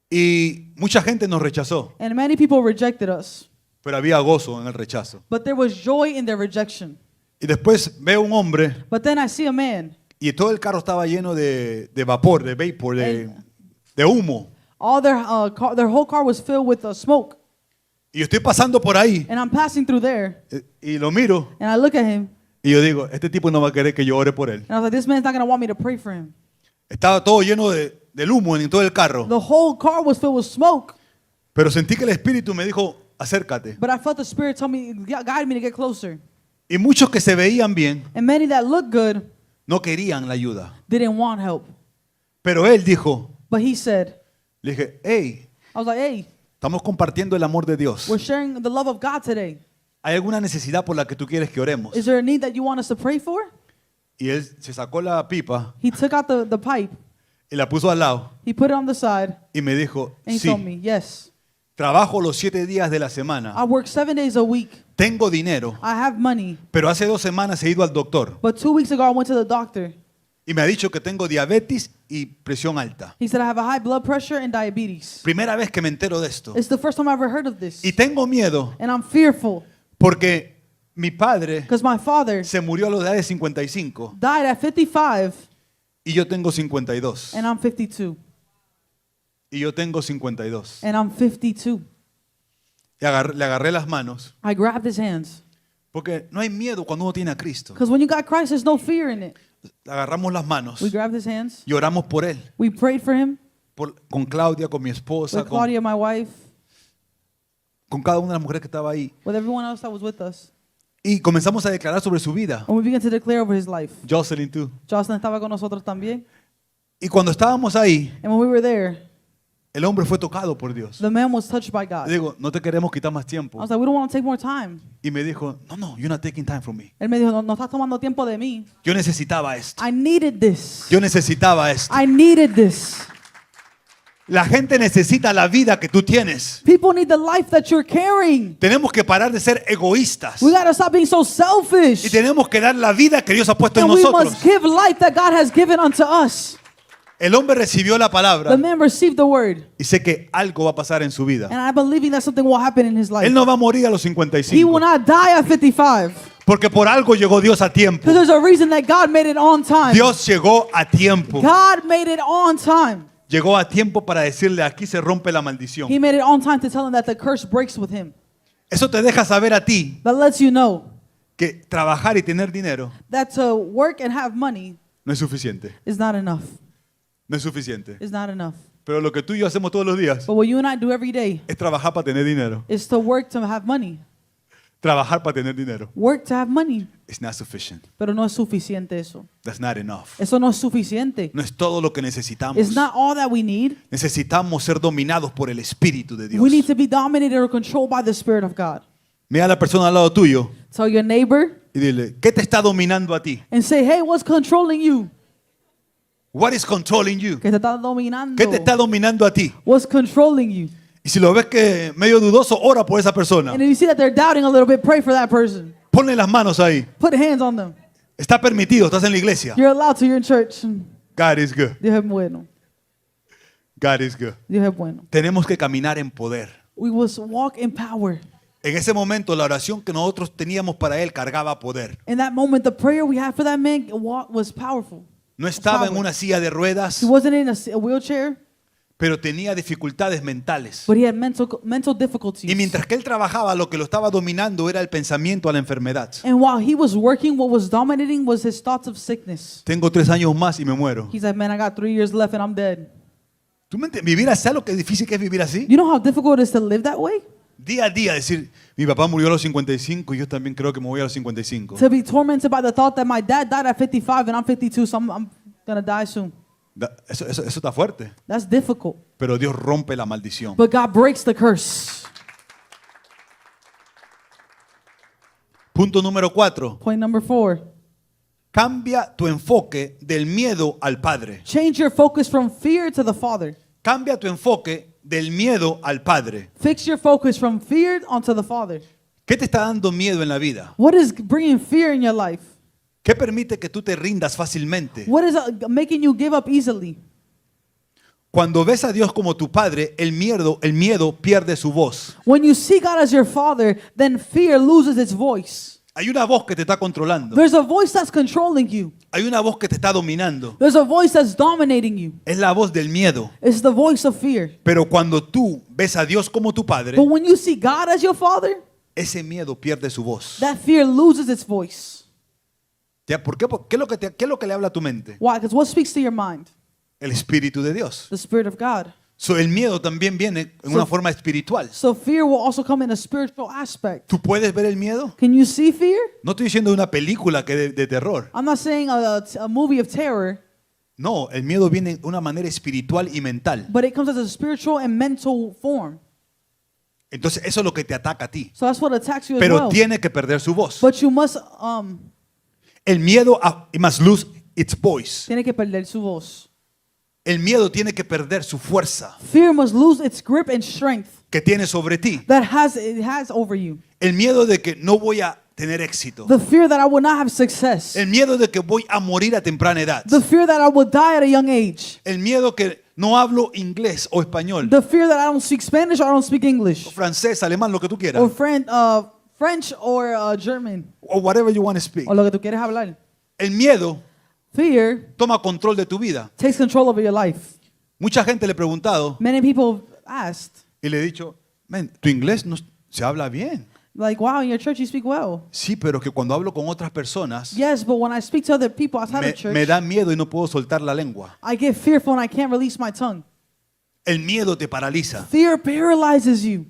Y mucha gente nos rechazó, and many people rejected us. pero había gozo en el rechazo. But there was joy in their rejection. Y después veo un hombre But then I see a man, y todo el carro estaba lleno de vapor, de vapor, de humo. all their whole car was filled with smoke. Y yo estoy pasando por ahí And I'm passing through there, y lo miro and I look at him, y yo digo, este tipo no va a querer que yo ore por él. and I was like, this man's not going to want me to pray for him. Estaba todo lleno del humo en todo el carro. The whole car was filled with smoke. Pero sentí que el Espíritu me dijo, acércate. But I felt the Spirit tell me, guide me to get closer. Y muchos que se veían bien And many that looked good no querían la ayuda. didn't want help. Pero él dijo, But he said, le dije, hey, I was like, hey, estamos compartiendo el amor de Dios. we're sharing the love of God today. ¿Hay alguna necesidad por la que tú quieres que oremos? Is there a need that you want us to pray for? Y él se sacó la pipa He took out the pipe, y la puso al lado he put it on the side, y me dijo, and he told sí, me, yes, trabajo los 7 días de la I semana, work 7 days a week. tengo dinero, I have money. pero hace 2 semanas he ido al doctor But 2 weeks ago, I went to the doctor. y me ha dicho que tengo diabetes y presión alta. He said, I have a high blood pressure and diabetes. Primera vez que me entero de esto. It's the first time I ever heard of this. Y tengo miedo And I'm fearful porque mi padre because my father se murió a la edad de 55 died at 55 y yo tengo 52. and I'm 52. Y yo tengo 52. And I'm 52. Y le agarré las manos I grabbed his hands. porque no hay miedo cuando uno tiene a Cristo. Because when you got Christ, there's no fear in it. Le agarramos las manos We grabbed his hands. y oramos por él. We prayed for him Con Claudia, con mi esposa, with Claudia, my wife, con cada una de las mujeres que estaba ahí. with everyone else that was with us. Y comenzamos a declarar sobre su vida. And we began to declare over his life. Jocelyn, tú. Jocelyn estaba con nosotros también. Y cuando estábamos ahí, And when we were there, el hombre fue tocado por Dios. the man was touched by Le God. digo, no te queremos quitar más I tiempo. was like, we don't want to take more time. Y me dijo, no, you're not taking time from me. Él me dijo, no estás tomando tiempo de mí. Yo necesitaba esto. I needed this. Yo necesitaba esto. I needed this. La gente necesita la vida que tú tienes. People need the life that you're carrying. Tenemos que parar de ser egoístas. We got to stop being so Y selfish. tenemos que dar la vida que Dios ha puesto en And we nosotros. must give life that God has given unto us. El hombre recibió la palabra The man received the word. y sé que algo va a pasar en su vida. And I'm believing that something will happen in his life. Él no va a morir a los He will 55. not die at 55. Porque por algo llegó Dios a tiempo. Because there's a reason that God made it on time. Dios llegó a tiempo. God made it on time. Llegó a tiempo para decirle, aquí se rompe la maldición. He made it on time to tell him that the curse breaks with him. Eso te deja saber a ti That lets you know que trabajar y tener dinero that to work and have money no es suficiente. is not enough. No es suficiente. Is not enough. Pero lo que tú y yo hacemos todos los días But what you and I do every day es trabajar para tener dinero. is to work to have money. Trabajar para tener dinero. Work to have money. It's not sufficient. Pero no es suficiente eso. That's not enough. Eso no es suficiente. No es todo lo que necesitamos. It's not all that we need. Necesitamos ser dominados por el Espíritu de Dios. We need to be dominated or controlled by the Spirit of God. Mira a la persona al lado tuyo Tell your neighbor y dile, ¿qué te está dominando a ti? and say, hey, what's controlling you? What is controlling you? ¿Qué te está dominando? ¿Qué te está dominando a ti? What's controlling you? Y si lo ves que medio dudoso, ora por esa persona. And if you see that they're doubting a little bit, pray for that person. Ponle las manos ahí. Put hands on them. Está permitido, estás en la iglesia. You're allowed to. You're in church. God is good. Dios es bueno. God is good. Dios es bueno. Tenemos que caminar en poder. We must walk in power. En ese momento la oración que nosotros teníamos para él cargaba poder. In that moment, the prayer we had for that man was powerful. No estaba en Power. una silla de ruedas, He wasn't in a wheelchair, pero tenía dificultades mentales. but he had mental difficulties. Y mientras que él trabajaba, lo que lo estaba dominando era el pensamiento a la enfermedad. And while he was working, what was dominating was his thoughts of sickness. Tengo 3 años más y me muero. He's like, man, I got 3 years left and I'm dead. ¿Tú me entiendes? Vivir así, ¿sabes lo que difícil que es vivir así? You know how difficult it is to live that way? Día a día decir, mi papá murió a los 55 y yo también creo que me voy a los 55. To be tormented by the thought that my dad died at 55 and I'm 52, so I'm going to die soon. Eso está fuerte. That's difficult. Pero Dios rompe la maldición. But God breaks the curse. Punto número 4. Point number 4. Cambia tu enfoque del miedo al Padre. Change your focus from fear to the Father. Cambia tu enfoque del miedo al Padre. Fix your focus from fear onto the Father. ¿Qué te está dando miedo en la vida? What is bringing fear in your life? ¿Qué permite que tú te rindas fácilmente? What is making you give up easily? Cuando ves a Dios como tu Padre, el miedo pierde su voz. When you see God as your Father, then fear loses its voice. Hay una voz que te está controlando. There's a voice that's controlling you. Hay una voz que te está dominando. There's a voice that's dominating you. Es la voz del miedo. It's the voice of fear. Pero cuando tú ves a Dios como tu Padre, But when you see God as your Father, ese miedo pierde su voz. that fear loses its voice. ¿Ya? ¿Por qué? ¿Qué es lo que le habla a tu mente? Why? Because what speaks to your mind? El Espíritu de Dios. The Spirit of God. So, el miedo también viene en una forma espiritual. So fear will also come in a spiritual aspect. ¿Tú puedes ver el miedo? Can you see fear? No estoy diciendo una película de terror. I'm not saying a movie of terror, No, el miedo viene en una manera espiritual y mental. but it comes as a spiritual and mental form. Entonces eso es lo que te ataca a ti. So that's what attacks you as Pero well. tiene que perder su voz. But you must El miedo must lose its voice. tiene que perder su voz. El miedo tiene que perder su fuerza Fear must lose its grip and strength que tiene sobre ti. that it has over you. El miedo de que no voy a tener éxito. The fear that I will not have success. El miedo de que voy a morir a temprana edad. The fear that I will die at a young age. El miedo que no hablo inglés o español, The fear that I don't speak Spanish or I don't speak English. francés, alemán, lo que tú quieras. Or French or German. O whatever you want to speak. O lo que tú quieres hablar. El miedo Fear toma control de tu vida. takes control over your life. Mucha gente le he preguntado Many people asked, y le he dicho, "Men, tu inglés no se habla bien." like, wow, in your church you speak well. Sí, pero que cuando hablo con otras personas Yes, but when I speak to other people outside me, of church, me da miedo y no puedo soltar la lengua. I get fearful and I can't release my tongue. El miedo te paraliza. Fear paralyzes you.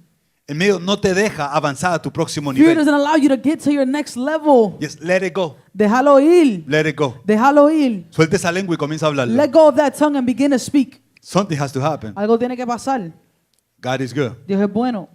El miedo no te deja avanzar a tu próximo Fear nivel. doesn't allow you to get to your next level. Just let it go. Déjalo ir. Let it go. Déjalo ir. Suelta esa lengua y comienza a hablarlo. Let go of that tongue and begin to speak. Something has to happen. Algo tiene que pasar. God is good. Dios es bueno.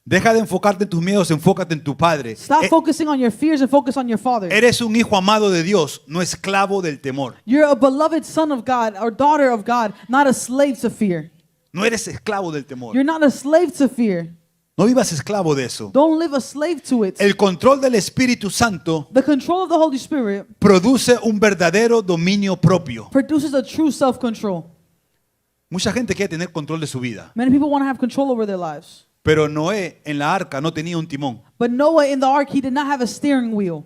Deja de enfocarte en tus miedos, enfócate en tu Padre. Stop focusing on your fears and focus on your Father. Eres un hijo amado de Dios, no esclavo del temor. You're a beloved son of God or daughter of God, not a slave to fear. No eres esclavo del temor. You're not a slave to fear. No vivas esclavo de eso. Don't live a slave to it. El control del Espíritu Santo The control of the Holy Spirit produce un verdadero dominio propio. produces a true self-control. Mucha gente quiere tener control de su vida, Many people want to have control over their lives. pero Noé en la arca no tenía un timón. But Noah in the ark, he did not have a steering wheel.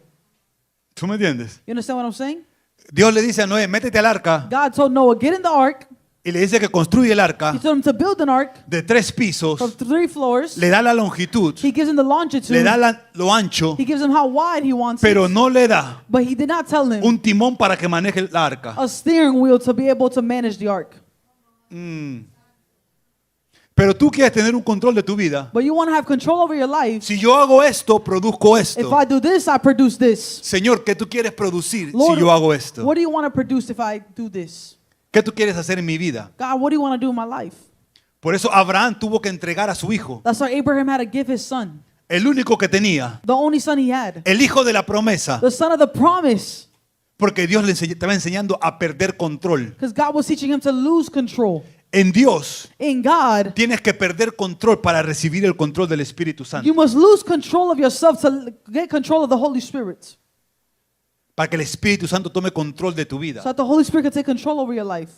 ¿Tú me entiendes? You understand what I'm saying? Dios le dice a Noé, métete al arca, God told Noah, get in the ark. y le dice que construye el arca He told him to build an ark de 3 pisos, of 3 floors. le da la longitud, He gives him the longitude. le da lo ancho, He gives him how wide he wants pero it. no le da But he did not tell him un timón para que maneje la arca. a steering wheel to be able to manage the ark. Pero tú quieres tener un control de tu vida. But you want to have control over your life. Si yo hago esto, produzco If esto. I do this, I produce this. Señor, ¿qué tú quieres producir Lord, si yo hago esto? what do you want to produce if I do this? ¿Qué tú quieres hacer en mi vida? God, what do you want to do in my life? Por eso Abraham tuvo que entregar a su hijo, That's why Abraham had to give his son, el único que tenía, the only son he had, el hijo de la promesa, the son of the promise, porque Dios le estaba enseñando a perder control. because God was teaching him to lose control. En Dios In God, tienes que perder control para recibir el control del Espíritu you Santo, must lose control of yourself to get control of the Holy Spirit. para que el Espíritu Santo tome control de tu So vida. that the Holy Spirit can take control over your life.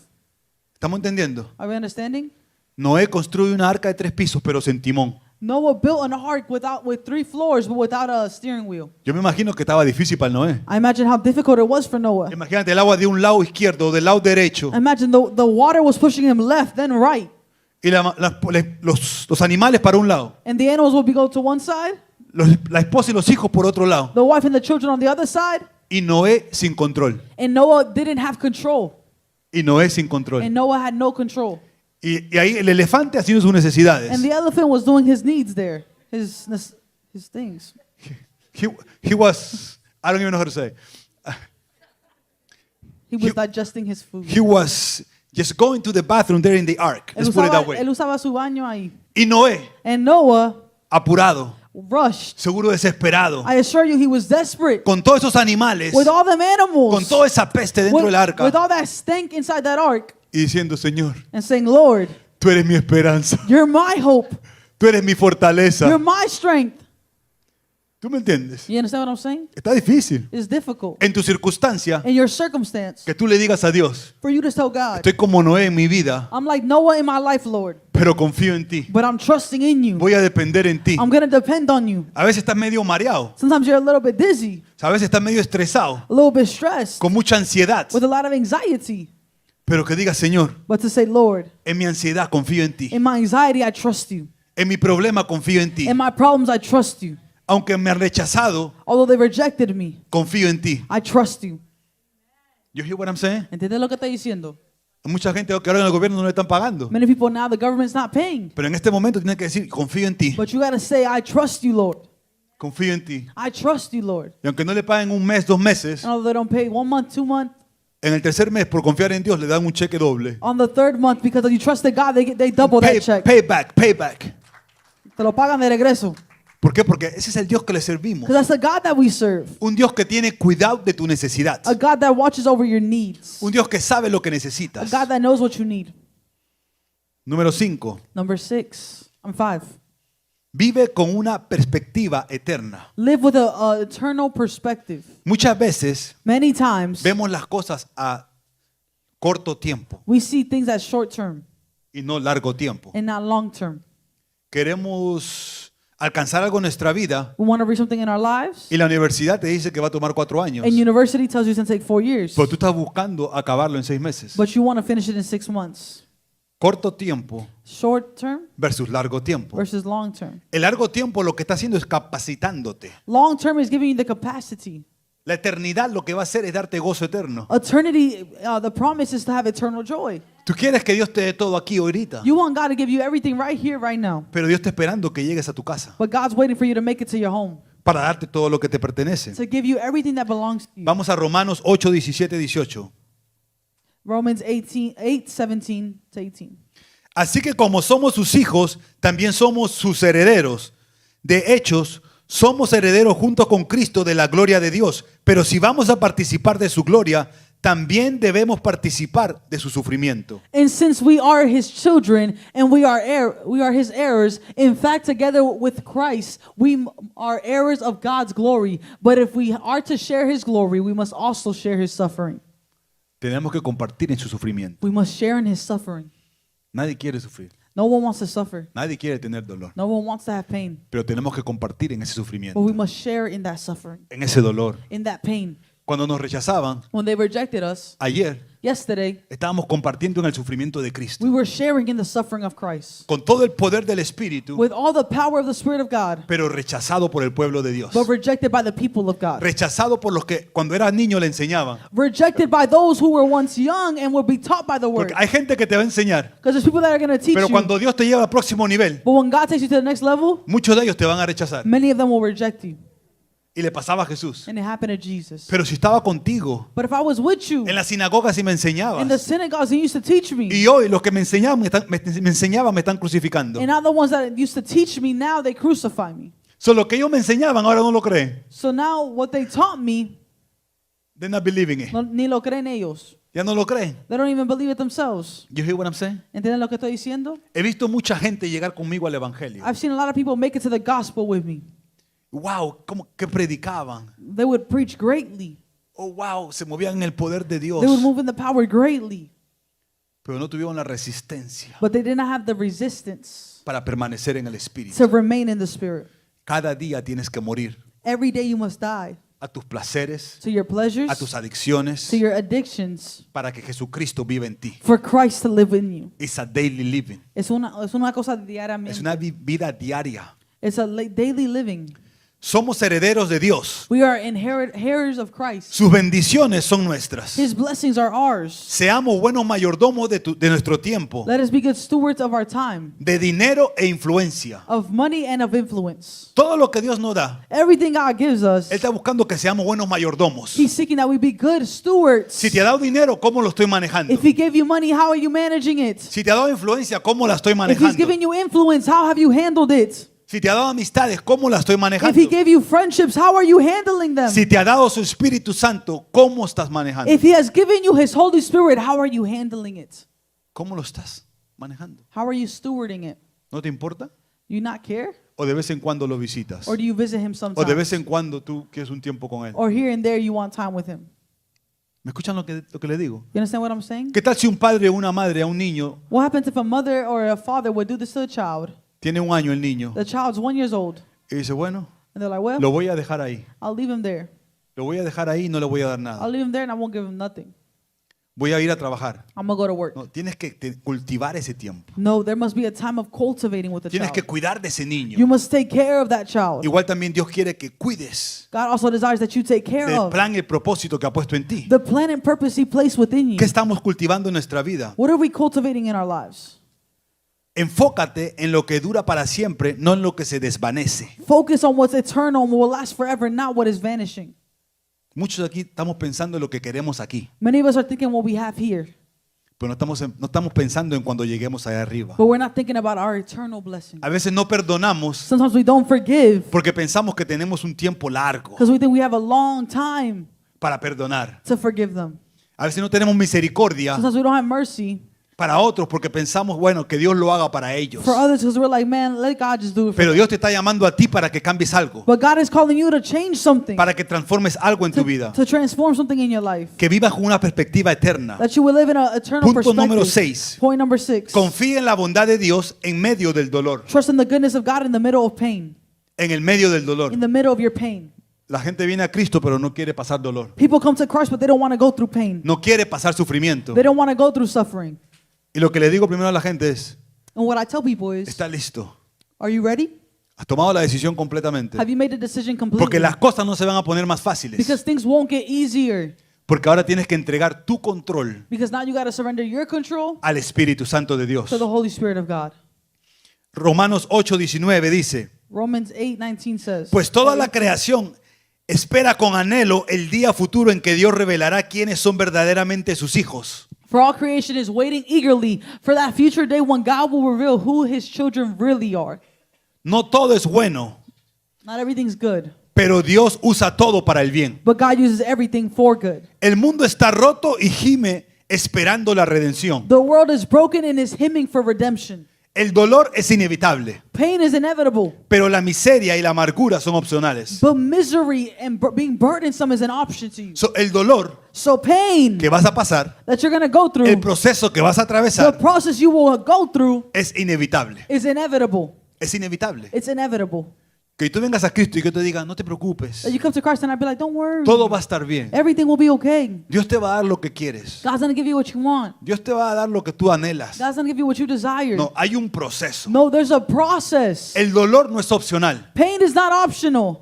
¿Estamos entendiendo? Are we understanding? Noé construye una arca de 3 pisos, pero sin timón. Noah built an ark with 3 floors, but without a steering wheel. Yo me imagino que estaba difícil para el Noé. I imagine how difficult it was for Noah. Imagínate el agua de un lado izquierdo o del lado derecho. Imagine the water was pushing him left, then right. Y los animales para un lado. And the animals would go to one side, La esposa y los hijos por otro lado. the wife and the children on the other side. Y Noé sin control. And Noah didn't have control. Y Noé sin control. And Noah had no control. Y ahí el elefante haciendo sus necesidades. And the elephant was doing his needs there, his things. He was, I don't even know how to say. He was digesting his food. He was just going to the bathroom there in the ark. Let's put it that way. Él usaba su baño ahí. Y Noé, And Noah apurado, rushed. seguro desesperado, I assure you, he was desperate. con todos esos animales, With all them animals. con toda esa peste dentro del arca, with all that stank inside that ark. y diciendo, Señor, And saying, Lord, tú eres mi esperanza, you're my hope. tú eres mi fortaleza, You're my strength. ¿Tú me entiendes? You understand what I'm saying? Está difícil. It's difficult. En tu circunstancia, In your circumstance, que tú le digas a Dios, for you to tell God, estoy como Noé en mi vida, I'm like Noah in my life, Lord, pero confío en ti. but I'm trusting in you. Voy a depender en ti. I'm going to depend on you. A veces estás medio mareado, Sometimes you're a little bit dizzy, a veces estás medio estresado, a little bit stressed, con mucha ansiedad, with a lot of anxiety. pero que digas, Señor, But to say, Lord, en mi ansiedad confío en ti. in my anxiety, I trust you. En mi problema confío en ti. In my problems, I trust you. Aunque me han rechazado, Although they rejected me, confío en ti. I trust you. You hear what I'm saying? ¿Entiendes lo que estoy diciendo? Hay mucha gente que ahora en el gobierno no le están pagando. Many people now, the government's not paying. Pero en este momento tienes que decir, confío en ti. But you got to say, I trust you, Lord. Confío en ti. I trust you, Lord. Y aunque no le paguen un mes, 2 meses, And although they don't pay 1 month, 2 months, en el tercer mes, por confiar en Dios, le dan un cheque doble. on the 3rd month, because you trusted God, they double that check. Payback, payback. Te lo pagan de regreso. ¿Por qué? Porque ese es el Dios que le servimos. Because that's the God that we serve. Un Dios que tiene cuidado de tu necesidad. A God that watches over your needs. Un Dios que sabe lo que A necesitas. God that knows what you need. Número 5. Number 6. I'm 5. Vive con una perspectiva eterna. Live with a eternal perspective. Muchas veces Many times, vemos las cosas a corto tiempo we see things as short term y no largo tiempo. and not long term. Queremos alcanzar algo en nuestra vida We want to reach something in our lives, y la universidad te dice que va a tomar 4 años. and university tells you it's going to take 4 years, Pero tú estás buscando acabarlo en 6 meses. but you want to finish it in 6 months. Corto tiempo Short term versus largo tiempo. versus long term. El largo tiempo lo que está haciendo es capacitándote. Long term is giving you the capacity. La eternidad lo que va a hacer es darte gozo eterno. Eternity, the promise is to have eternal joy. Tú quieres que Dios te dé todo aquí ahorita, You want God to give you everything right here, right now. pero Dios está esperando que llegues a tu casa But God's waiting for you to make it to your home, para darte todo lo que te pertenece. to give you everything that belongs to you. Vamos a Romanos 8, 17, 18. Romans 8:17 to 18. Así que como somos sus hijos, también somos sus herederos. De hecho, somos herederos junto con Cristo de la gloria de Dios. Pero si vamos a participar de su gloria, también debemos participar de su sufrimiento. And since we are his children and we are his heirs, in fact together with Christ, we are heirs of God's glory. But if we are to share his glory, we must also share his suffering. Tenemos que compartir en su sufrimiento. We must share in his suffering. Nadie quiere sufrir. No one wants to suffer. Nadie quiere tener dolor. No one wants to have pain. Pero tenemos que compartir en ese But sufrimiento, we must share in that suffering, en ese dolor. in that pain. Cuando nos rechazaban, When they rejected us ayer yesterday, estábamos compartiendo en el sufrimiento de Cristo. we were sharing in the suffering of Christ. Con todo el poder del Espíritu, With all the power of the Spirit of God, pero rechazado por el pueblo de Dios. but rejected by the people of God. Rechazado por los que cuando era niño le enseñaban. Rejected by those who were once young and will be taught by the word. Porque hay gente que te va a enseñar, Because there's people that are going to teach pero you. cuando Dios te lleva al próximo nivel, But when God takes you to the next level, muchos de ellos te van a rechazar. many of them will reject you. Y le pasaba a Jesús. And it happened to Jesus. Pero si estaba contigo, But if I was with you en las sinagogas y me in the enseñabas, synagogues and you used to teach me, y hoy los que me enseñaban me enseñaban me están crucificando. and now the ones that used to teach me, now they crucify me. So, lo que ellos me enseñaban ahora no lo creen. So now what they taught me, They're not believing it. ni lo creen ellos. Ya no lo creen. They don't even believe it themselves. You hear what I'm saying? ¿Entienden lo que estoy diciendo? He visto mucha gente llegar conmigo al evangelio. I've seen a lot of people make it to the gospel with me. Wow, cómo que predicaban. They would preach greatly. Oh, wow, se movían en el poder de Dios. They would move in the power greatly. Pero no tuvieron la resistencia But they did not have the resistance para permanecer en el espíritu. to remain in the Spirit. Cada día tienes que morir Every day you must die a tus placeres, to your pleasures, a tus adicciones, to your addictions, para que Jesucristo viva en ti. for Christ to live in you. It's a daily living. Es una cosa Es diariamente. una vida diaria. It's a daily living. Somos herederos de Dios. We are heirs of Christ. Sus bendiciones son nuestras. His blessings are ours. Seamos buenos mayordomos de nuestro tiempo, Let us be good stewards of our time, de dinero e influencia. of money and of influence. Todo lo que Dios nos da, Everything God gives us, Él está buscando que seamos buenos mayordomos. He's seeking that we be good stewards. Si te ha dado dinero, ¿cómo lo estoy manejando? If He gave you money, how are you managing it? Si te ha dado influencia, ¿cómo la estoy If He's manejando? given you influence, how have you handled it? Si te ha dado amistades, ¿cómo la estoy If manejando? He gave you friendships, how are you handling them? Si te ha dado su Espíritu Santo, ¿cómo estás manejando? If He has given you His Holy Spirit, how are you handling it? ¿Cómo lo estás manejando? How are you stewarding it? ¿No te importa? Do you not care? ¿O de vez en cuando lo visitas? Or do you visit him ¿O de sometimes? vez en cuando tú quieres un tiempo con él? Or here and there you want time with him? ¿Me escuchan lo que le digo? You understand what I'm saying? ¿Qué tal si un padre o una madre a un niño, What happens if a mother or a father would do this to a child? tiene un año el niño, The child's 1 year old. y dice, bueno, And they're like, well, lo voy a dejar ahí. I'll leave him there. Lo voy a dejar ahí y no le voy a dar I'll nada. leave him there and I won't give him nothing. Voy a ir a trabajar. I'm going to go to work. No, tienes que cultivar ese tiempo. No, there must be a time of cultivating with the Tienes que child. cuidar de ese niño. You must take care of that child. Igual también Dios quiere que cuides God also desires that you take care del of plan y el propósito que ha puesto en ti. the plan and purpose He placed within you. ¿Qué estamos cultivando en nuestra vida? What are we cultivating in our lives? Enfócate en lo que dura para siempre, no en lo que se desvanece. Focus on what's eternal and will last forever, not what is vanishing. Muchos aquí estamos pensando en lo que queremos aquí, Many of us are thinking what we have here, pero no estamos pensando en cuando lleguemos allá arriba. but we're not thinking about our eternal blessing. A veces no perdonamos Sometimes we don't forgive porque pensamos que tenemos un tiempo largo because we think we have a long time para perdonar. to forgive them. A veces no tenemos misericordia Sometimes we don't have mercy para otros porque pensamos, bueno, que Dios lo haga para ellos. for others because we're like, man, let God just do it for Pero me. Dios te está llamando a ti para que cambies algo, But God is calling you to change something, para que transformes algo en tu vida, to transform something in your life, que vivas con una perspectiva eterna. that you will live in an eternal Punto número perspective. 6. Point number 6. Confía en la bondad de Dios en medio del dolor. Trust in the goodness of God in the middle of pain, En el medio del dolor. in the middle of your pain. La gente viene a Cristo pero no quiere pasar dolor. People come to Christ, but they don't want to go through pain. No quiere pasar sufrimiento. They don't want to go through suffering. Y lo que le digo primero a la gente es, And what I tell people is, ¿está listo? are you ready? ¿Has tomado la decisión completamente? Have you made the decision Porque completely? las cosas no se van a poner más fáciles. Because things won't get easier. Porque ahora tienes que entregar tu control Because now you got to surrender your control al Espíritu Santo de Dios. to the Holy Spirit of God. Romanos 8:19 dice, Romans 8:19 says, pues toda la creación espera con anhelo el día futuro en que Dios revelará quiénes son verdaderamente sus hijos. For all creation is waiting eagerly for that future day when God will reveal who His children really are. No todo es bueno, Not everything's good, pero Dios usa todo para el bien. but God uses everything for good. El mundo está roto y gime esperando la redención. The world is broken and is hymning for redemption. El dolor es inevitable, Pain is inevitable, pero la miseria y la amargura son opcionales. but misery and being burdensome is an option to you. El dolor So pain que vas a pasar, that you're going to go el through, proceso que vas a the atravesar process you will go through es inevitable. is inevitable. Es inevitable. It's inevitable. Que tú vengas a Cristo y que te diga, no te preocupes, That you come to Christ and I'd be like, don't worry. todo va a estar bien. Everything will be okay. Dios te va a dar lo que quieres. God's going to give you what you want. Dios te va a dar lo que tú anhelas. God's going to give you what you desire. No, hay un proceso. No, there's a process. El dolor no es opcional, Pain is not optional,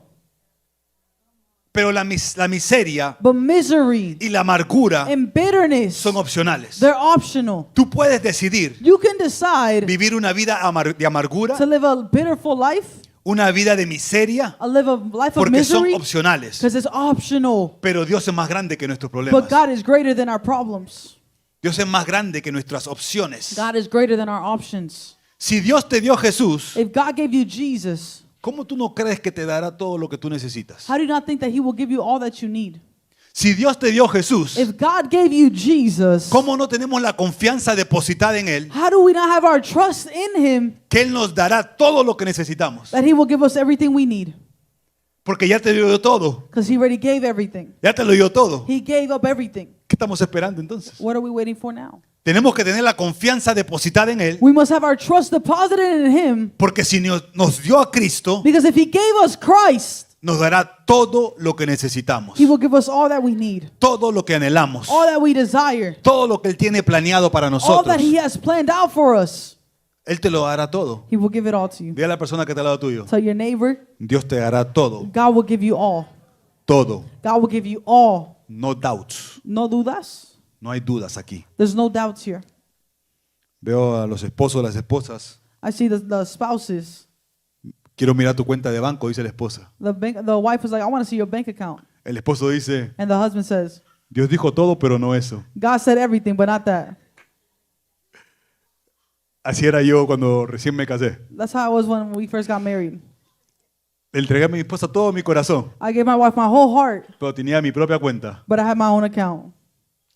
pero la miseria but misery y la amargura and bitterness, son opcionales. they're optional. Tú puedes decidir You can decide vivir una vida de amargura, to live a bitterful life, una vida de miseria, live a life of porque son misery, opcionales. because it's optional. Pero Dios es más grande que nuestros But problemas. God is greater than our problems. Dios es más grande que nuestras opciones. God is greater than our options. Si Dios te dio a Jesús, If God gave you Jesus, ¿cómo tú no crees que te dará todo lo que tú necesitas? how do you not think that He will give you all that you need? Si Dios te dio a Jesús, If God gave you Jesus, ¿cómo no tenemos la confianza depositada en Él how do we not have our trust in Him que Él nos dará todo lo que necesitamos? that He will give us everything we need? Porque ya te dio todo. Because He already gave everything. Ya te lo dio todo. He gave up everything. ¿Qué estamos esperando entonces? What are we waiting for now? Tenemos que tener la confianza depositada en Él, We must have our trust deposited in Him, porque si nos dio a Cristo, because if He gave us Christ, nos dará todo lo que necesitamos, He will give us all that we need, todo lo que anhelamos, all that we desire, todo lo que Él tiene planeado para all nosotros. that He has planned out for us. Él te lo dará todo. He will give it all to you. Dile a la persona que está al lado tuyo, Tell your neighbor, Dios te dará todo, God will give you all. todo. God will give you all. No doubts. No dudas? No hay dudas aquí. There's no doubts here. Veo a los esposos, las esposas. I see the spouses. Quiero mirar tu cuenta de banco, dice la esposa. The wife was like, I want to see your bank account. El esposo dice, And the husband says, Dios dijo todo, pero no eso. God said everything, but not that. Así era yo cuando recién me casé. That's how it was when we first got married. Le entregué a mi esposa todo mi corazón, I gave my wife my whole heart, pero tenía mi propia cuenta. but I had my own account.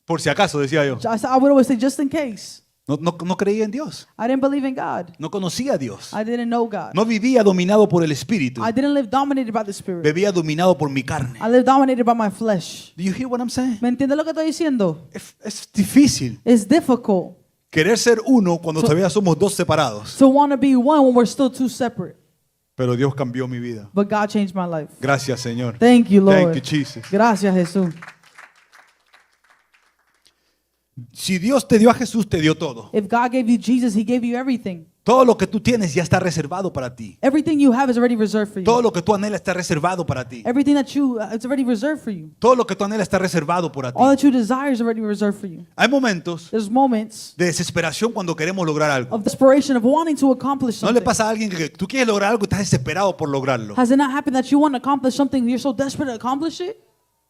Por si acaso, decía yo. I would always say, just in case. No creía en Dios. I didn't believe in God. No conocía a Dios. I didn't know God. No vivía dominado por el Espíritu. I didn't live dominated by the Spirit. Vivía dominado por mi carne. I lived dominated by my flesh. Do you hear what I'm saying? ¿Me entiendes lo que estoy diciendo? Es difícil It's difficult querer ser uno cuando todavía somos dos separados. to want to be one when we're still two separate. Pero Dios cambió mi vida. But God changed my life. Gracias, Señor. Thank you, Lord. Thank you, Jesus. Gracias, Jesús. Si Dios te dio a Jesús, te dio todo. If God gave you Jesus, He gave you everything. Todo lo que tú tienes ya está reservado para ti. Everything you have is already reserved for Todo you. lo que tú anhelas está reservado para ti. Everything that it's already reserved for you. Todo lo que tú anhelas está reservado para ti. All that you desire is already reserved for you. Hay momentos There's moments de desesperación cuando queremos lograr algo. of desperation, of wanting to accomplish ¿No le something. pasa a alguien que tú quieres lograr algo y estás desesperado por lograrlo? Has it not happened that you want to accomplish something, you're so desperate to accomplish it?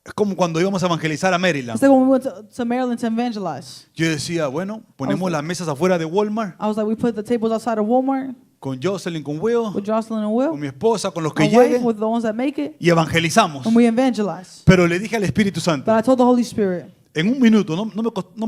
Es como cuando íbamos a evangelizar a Maryland. It's like when we went to Maryland to evangelize. Yo decía, bueno, ponemos las mesas afuera de Walmart I was like, we put the tables outside of Walmart con Jocelyn, con Will, with Jocelyn and con Will, mi esposa, con los que my wife, lleguen with the ones that make it, y evangelizamos. and we evangelize. Pero le dije al Espíritu Santo, But I told the Holy Spirit, en un minuto,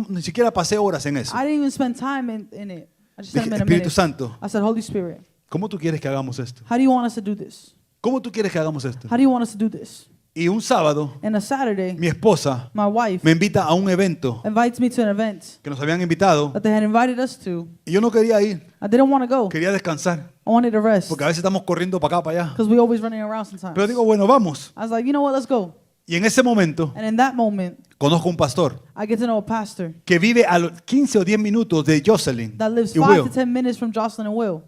ni siquiera pasé horas en eso. I didn't even spend time in it. I just said Dije, in a Espíritu minute. Santo, I said, Holy Spirit, ¿cómo tú quieres que hagamos esto? how do you want us to do this? ¿Cómo tú quieres que hagamos esto? How do you want us to do this? Y un sábado, And a Saturday, mi esposa my wife me invita a un evento invites me to an event que nos habían invitado that they had invited us to. y yo no quería ir, I didn't want to go. quería descansar, I wanted to rest porque a veces estamos corriendo para acá, para allá. because we always running around sometimes. Pero digo, bueno, vamos. I was like, you know what, let's go. Y en ese momento And in that moment, conozco un pastor I get to know a pastor que vive a los 15 o 10 minutos de Jocelyn that lives y 5 Will. to 10 minutes from Jocelyn and Will.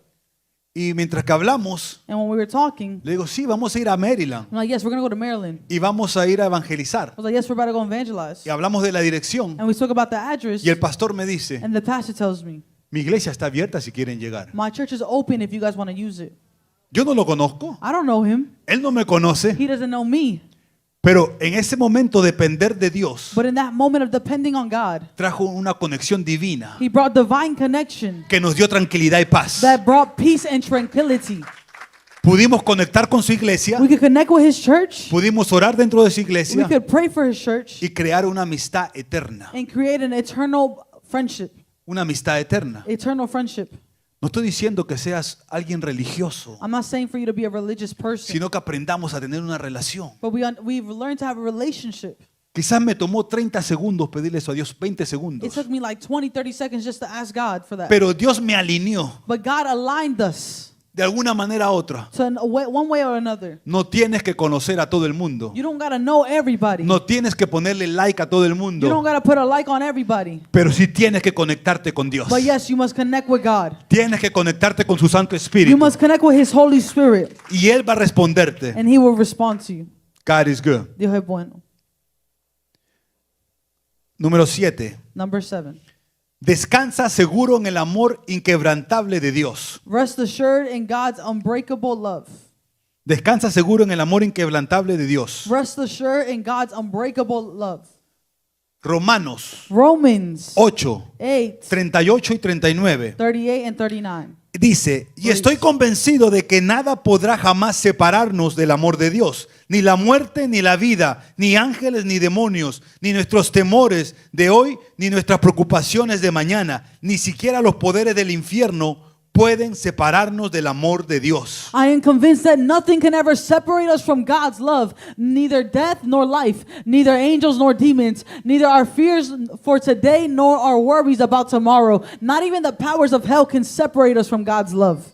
Y mientras que hablamos, And when we were talking, le digo, sí, vamos a ir a Maryland I'm like, yes, we're going to go to Maryland. y vamos a ir a evangelizar. I was like, yes, we're about to go evangelize. Y hablamos de la dirección And we spoke about the address, y el pastor me dice, and the pastor tells me, mi iglesia está abierta si quieren llegar. my church is open if you guys want to use it. Yo no lo conozco, I don't know him. él no me conoce, He doesn't know me. pero en ese momento depender de Dios But in that moment of depending on God, trajo una conexión divina He brought divine connection que nos dio tranquilidad y paz. that brought peace and tranquility. Pudimos conectar con su iglesia, We could connect with His church. pudimos orar dentro de su We iglesia could pray for His church y crear una amistad eterna. and create an eternal friendship. Una amistad eterna. Eternal friendship. No estoy diciendo que seas alguien religioso, I'm not saying for you to be a religious person, sino que aprendamos a tener una relación. but we've learned to have a relationship. Quizás me tomó 30 segundos pedirle eso a Dios, 20 It segundos. took me like 20, 30 seconds just to ask God for that. Pero Dios me alineó But God aligned us de alguna manera u otra. to one way or another. No tienes que conocer a todo el mundo. You don't got to know everybody. No tienes que ponerle like a todo el You don't mundo. got to put a like on everybody. Pero sí tienes que conectarte con Dios. But yes, you must connect with God. Tienes que conectarte con su Santo You Espíritu. must connect with His Holy Spirit, Y Él va a responderte. and He will respond to you. God is good. Dios es bueno. Número 7. Number 7. Descansa seguro en el amor inquebrantable de Dios. Rest assured in God's unbreakable love. Descansa seguro en el amor inquebrantable de Dios. Rest assured in God's unbreakable love. Romanos Romans 8, 8, 38 y 39. 38 and 39. Dice, y estoy convencido de que nada podrá jamás separarnos del amor de Dios, ni la muerte, ni la vida, ni ángeles, ni demonios, ni nuestros temores de hoy, ni nuestras preocupaciones de mañana, ni siquiera los poderes del infierno pueden separarnos del amor de Dios. I am convinced that nothing can ever separate us from God's love, neither death nor life, neither angels nor demons, neither our fears for today nor our worries about tomorrow. Not even the powers of hell can separate us from God's love.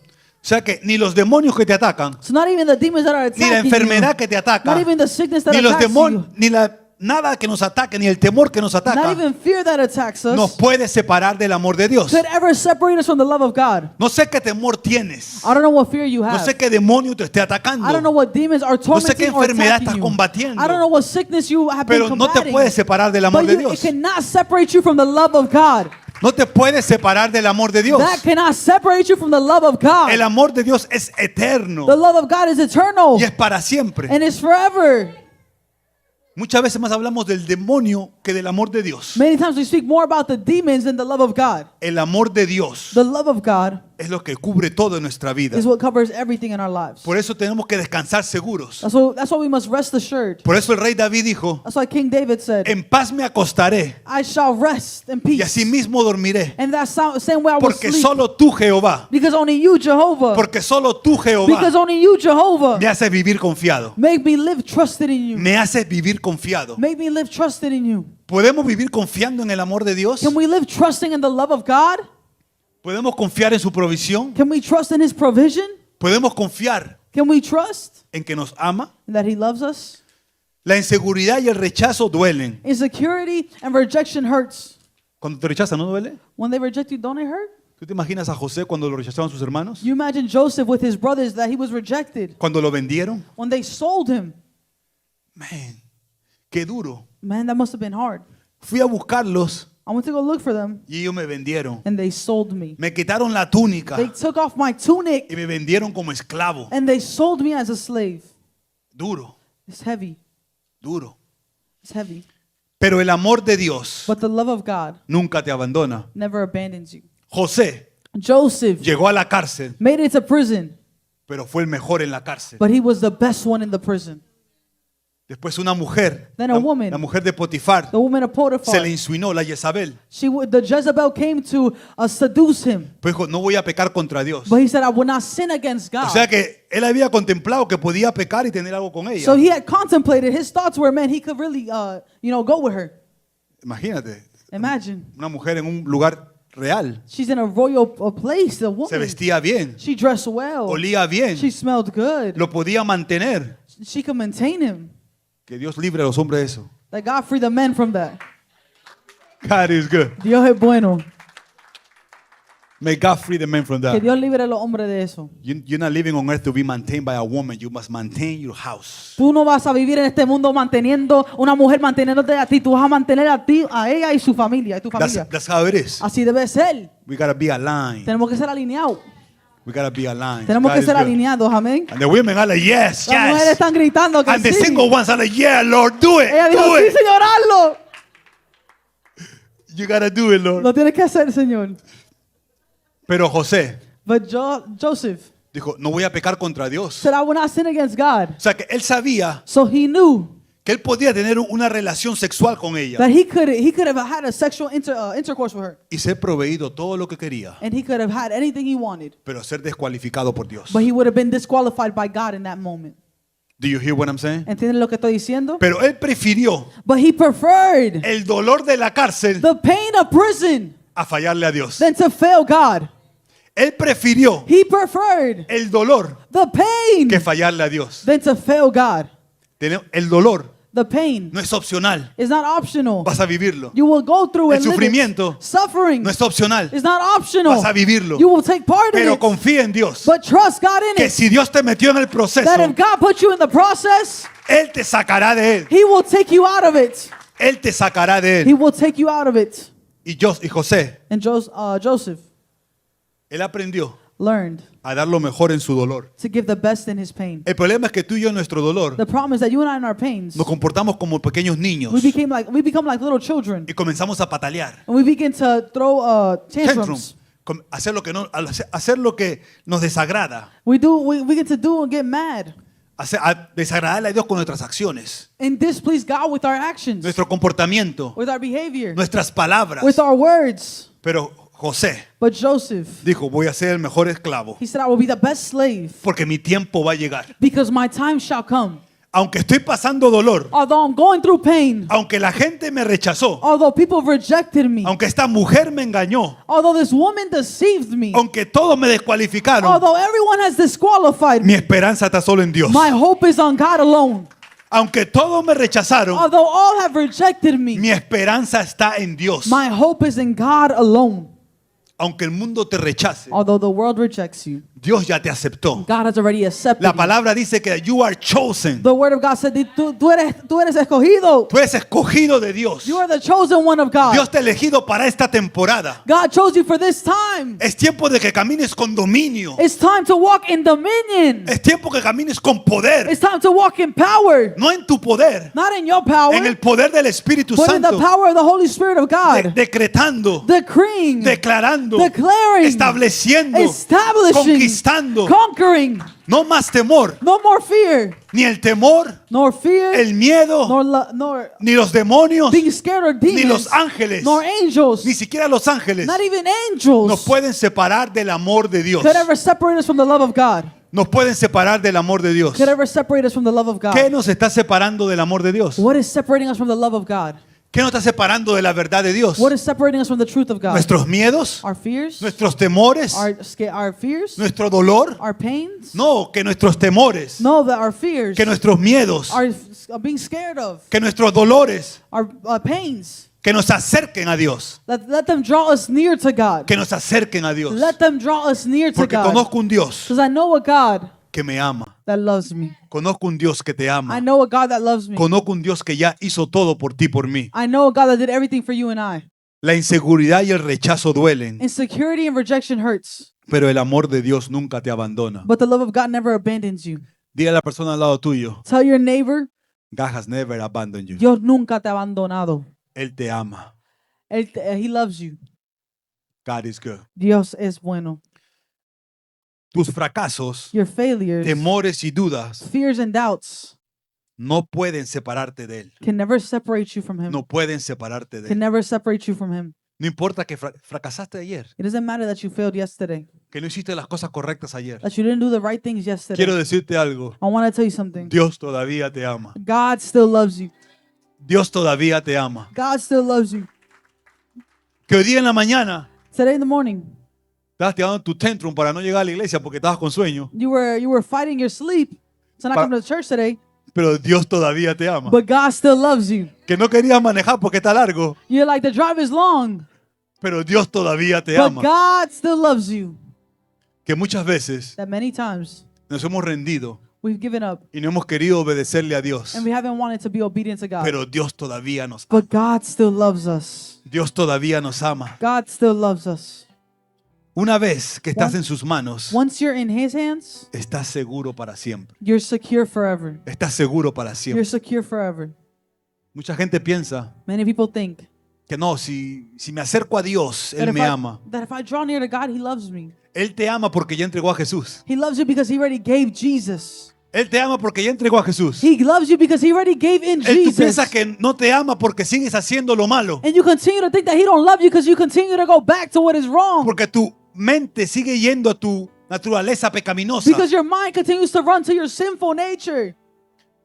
O sea que ni los demonios que te atacan, So not even the demons that are ni la attacking enfermedad you, que te ataca, not even the sickness that ni los attacks demonios, you, ni nada que nos ataque, ni el temor que nos not ataca, even fear that attacks us, nos puede separar del amor de Dios. could ever separate us from the love of God. No sé qué temor tienes. I don't know what fear you No have. sé qué demonio te esté atacando. I don't know what demons are No sé qué tormenting or enfermedad attacking estás you. combatiendo. I don't know what sickness you have Pero been no te combating. puedes separar del amor But de it Dios. cannot separate you from the love of God. No te puedes separar del amor de Dios. That cannot separate you from the love of God. El amor de Dios es eterno The love of God is eternal y es para siempre. and it's forever. Muchas veces más hablamos del demonio que del amor de Dios. Many times we speak more about the demons than the love of God. El amor de Dios The love of God es lo que cubre todo en nuestra vida. is what covers everything in our lives. Por eso tenemos que descansar seguros. That's why we must rest assured. Por eso el rey David dijo, That's why King David said, en paz me acostaré I shall rest in y peace. asimismo dormiré. And that same way I will Porque sleep. solo tú, Jehová, Because only you, Jehovah. porque solo tú, Jehová, Because only you, Jehovah. me haces vivir confiado. Make me live trusted in you. Me haces vivir confiado. Make me live trusted in you. ¿Podemos vivir confiando en el amor de Dios? Can we live trusting in the love of God? ¿Podemos confiar en su provisión? Can we trust in His provision? ¿Podemos confiar Can we trust en que nos ama? that He loves us? La inseguridad y el rechazo duelen. Insecurity and rejection hurts. Cuando te rechazan, ¿no duele? When they reject you, don't it hurt? ¿Tú te imaginas a José cuando lo rechazaban sus hermanos? You imagine Joseph with his brothers that he was rejected. Cuando lo vendieron. When they sold him, Man, qué duro. man, that must have been hard. Fui a buscarlos I went to go look for them, y ellos me vendieron. and they sold me. Me quitaron la túnica They took off my tunic, y me vendieron como esclavo. and they sold me as a slave. Duro, It's heavy. duro. It's heavy. Pero el amor de Dios But the love of God nunca te abandona. never abandons you. José Joseph llegó a la cárcel, made it to prison, pero fue el mejor en la cárcel. but he was the best one in the prison. Después una mujer, Then a woman, la mujer de Potifar, the woman of se le Potiphar, insinuó, la Jezabel. the Jezebel came to seduce him. Pues dijo, no voy a pecar contra Dios. But he said, I will not sin against O God. sea que él había contemplado que podía pecar y tener algo con ella. So he had contemplated, his thoughts were, man, he could really, go with her. Imagínate, Imagine. una mujer en un lugar real. She's in a royal place, a Se woman. vestía bien, She dressed well. olía bien, She smelled good. lo podía mantener. She could maintain him. Que Dios libre a los hombres de eso. That God free the men from that. God is good. Dios es bueno. May God free the men from Que that. Dios libre a los hombres de eso. You're not living on earth to be maintained by a woman. You must maintain your house. Tú no vas a vivir en este mundo manteniendo una mujer manteniéndote a ti. Tú vas a mantener a ti, a ella y su familia, y tu familia. That's how it is. Así debe ser. We gotta be aligned. Tenemos que ser alineados. We gotta be aligned. Tenemos God que is ser good. alineados, amén. And the women are like, yes, Las mujeres yes. están gritando que And the sí. single ones are like, yeah, Lord, do it. Ella dijo, Do sí, it. Señor, hazlo. You gotta do it, Lord. Lo tienes que hacer, Señor. Pero José But Joseph dijo, no voy a pecar contra Dios. said, I will not sin against God. O sea que él sabía So he knew que él podía tener una relación sexual con ella that he could have had a sexual intercourse with her. y ser proveído todo lo que quería, And he could have had anything he wanted. pero ser descualificado por Dios. But he would have been disqualified by God in that moment. Do you hear what I'm saying? ¿Entienden lo que estoy diciendo? Pero él prefirió But he preferred el dolor de la cárcel the pain of prison a fallarle a Dios. than to fail God. Él prefirió He preferred el dolor the pain que fallarle a Dios. than to fail God. El dolor The pain no es opcional, is not optional. vas a vivirlo. You will go through El and live sufrimiento it. Suffering no es opcional, is not optional. vas a vivirlo. You will take part in Pero it. confía en Dios, But trust God in que it. si Dios te metió en el proceso, That if God put you in the process, Él te sacará de él. He will take you out of it. Él te sacará de He él. will take you out of it. Y José, And Joseph él aprendió learned a dar lo mejor en su dolor. to give the best in his pain. El problema es que tú y yo en nuestro dolor The problem is that you and I in our pains, nos comportamos como pequeños niños we become like little children. y comenzamos a patalear. And we begin to throw tantrums. Hacer lo que nos desagrada. We begin to do and get mad A desagradarle a Dios con nuestras acciones, and displease God with our actions, nuestro comportamiento, with our behavior, nuestras palabras. with our words. Pero José But Joseph, dijo, voy a ser el mejor esclavo he said, I will be the best slave porque mi tiempo va a llegar. because my time shall come. Aunque estoy pasando dolor, Although I'm going through pain, aunque la gente me rechazó, although people rejected me, aunque esta mujer me engañó, although this woman deceived me, aunque todos me descualificaron, although everyone has disqualified mi me, esperanza está solo en Dios. my hope is on God alone. Aunque todos me rechazaron, Although all have rejected me, mi esperanza está en Dios. my hope is in God alone. Aunque el mundo te rechace, Although the world rejects you, Dios ya te aceptó. God has already accepted La you. palabra dice que you are chosen. The word of God said that tú eres escogido. Tú eres escogido de Dios. You are the chosen one of God. Dios te ha elegido para esta temporada. God chose you for this time. Es tiempo de que camines con dominio. It's time to walk in dominion. Es tiempo que camines con poder. It's time to walk in power. No en tu poder, Not in your power, en el poder del Espíritu but in the Santo. power of the Holy Spirit of God. Decretando, Decreeing, declarando, declaring, estableciendo, establishing, conquistando. conquering. No más temor, No more fear, ni el temor, nor fear, el miedo, nor ni los demonios, being scared or ni demons, los ángeles, nor angels, ni siquiera los ángeles not even angels nos pueden separar del amor de Dios. could ever separate us from the love of God. Nos pueden separar del amor de Dios. Could ever separate us from the love of God. ¿Qué nos está separando del amor de Dios? What is separating us from the love of God? ¿Qué nos está separando de la verdad de Dios? What is separating us from the truth of God? ¿Nuestros miedos? Our fears, ¿Nuestros temores? our fears, ¿Nuestro dolor? our pains. No, que nuestros temores, No, that our fears, que nuestros miedos, are being scared of, que nuestros dolores, our pains. que nos acerquen a Dios, Let them draw us near to God. que nos acerquen a Dios. Let them draw us near to Porque God. conozco un Dios Because I know a God que me ama. that loves me. Conozco un Dios que te I ama. know a God that loves me. Conozco un Dios que ya hizo todo por ti, y por mí. I know a God that did everything for you and I. La inseguridad y el rechazo duelen, Insecurity and rejection hurts, pero el amor de Dios nunca te abandona. but the love of God never abandons you. Dile a la persona al lado tuyo, Tell your neighbor, God has never abandoned you. Dios nunca te ha abandonado. Él te ama. He loves you. God is good. Dios es bueno. Tus fracasos, Your failures, temores y dudas fears and doubts no pueden separarte de Él. can never separate you from Him. No pueden separarte de Can Él. never separate you from Him. No importa que fracasaste ayer, It doesn't matter that you failed yesterday, que no hiciste las cosas correctas ayer. that you didn't do the right things yesterday. Quiero decirte algo. I want to tell you something. Dios todavía te ama. God still loves you. Dios todavía te ama. God still loves you. Que hoy día en la mañana Today in the morning, estabas tirando tu tantrum para no llegar a la iglesia porque estabas con sueño. you were fighting your sleep to not Pa- come to church today, Pero Dios todavía te ama. but God still loves you. Que no querías manejar porque está largo. You're like, the drive is long, Pero Dios todavía te but ama. God still loves you. Que muchas veces That many times nos hemos rendido we've given up y no hemos querido obedecerle a Dios. and we haven't wanted to be obedient to God. Pero Dios todavía nos ama. But God still loves us. Dios todavía nos ama. God still loves us. Una vez que estás Once- en sus manos, Once you're in His hands, estás seguro para siempre. you're secure forever. Estás seguro para You're siempre. secure forever. Mucha gente piensa Many people think que no, si me acerco a Dios, that Él if, me I, ama. that if I draw near to God, He loves me. Él te ama porque ya entregó a Jesús. He loves you because He already gave Jesus. Él te ama porque ya entregó a Jesús. He loves you because He already gave in Tú Jesus. piensas que no te ama porque sigues haciendo lo malo. And you continue to think that He don't love you because you continue to go back to what is wrong. Porque tu mente sigue yendo a tu naturaleza pecaminosa. Because your mind continues to run to your sinful nature.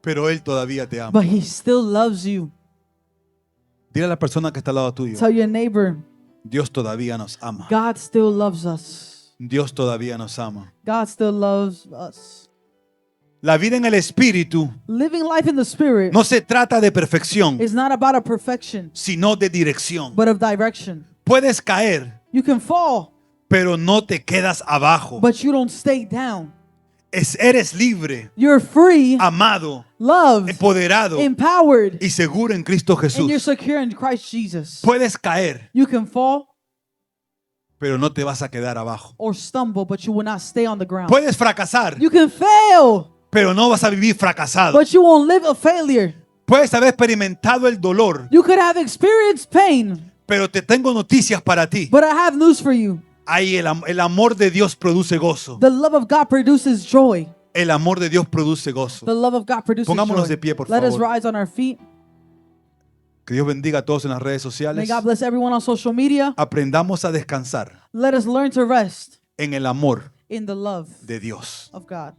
Pero Él todavía te ama. But He still loves you. Dile a la persona que está al lado tuyo, Tell your neighbor, Dios todavía nos ama. God still loves us. Dios todavía nos ama. God still loves us. La vida en el Espíritu Living life in the Spirit no se trata de perfección, is not about a perfection, sino de dirección. but of direction. Puedes caer, You can fall, pero no te quedas abajo. but you don't stay down. Eres libre, You're free, amado, loved, empoderado empowered, y seguro en Cristo and you're Jesús. secure in Christ Jesus. Puedes caer, You can fall pero no te vas a quedar abajo. or stumble, but you will not stay on the ground. Puedes fracasar, You can fail, pero no vas a vivir fracasado. but you won't live a failure. Puedes haber experimentado el dolor, You could have experienced pain, pero te tengo noticias para ti. but I have news for you. Ahí el amor de Dios produce gozo. The love of God produces joy. El amor de Dios produce gozo. The love of God produces Pongámonos joy. de pie, por Let us favor. rise on our feet. Que Dios bendiga a todos en las redes May sociales. God bless everyone on social media. Aprendamos a descansar Let us learn to rest en el amor in the love de Dios. of God.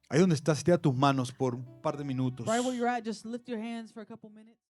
Ahí donde estás, estira tus manos por un par de minutos. Right where you're at, just lift your hands for a couple minutes.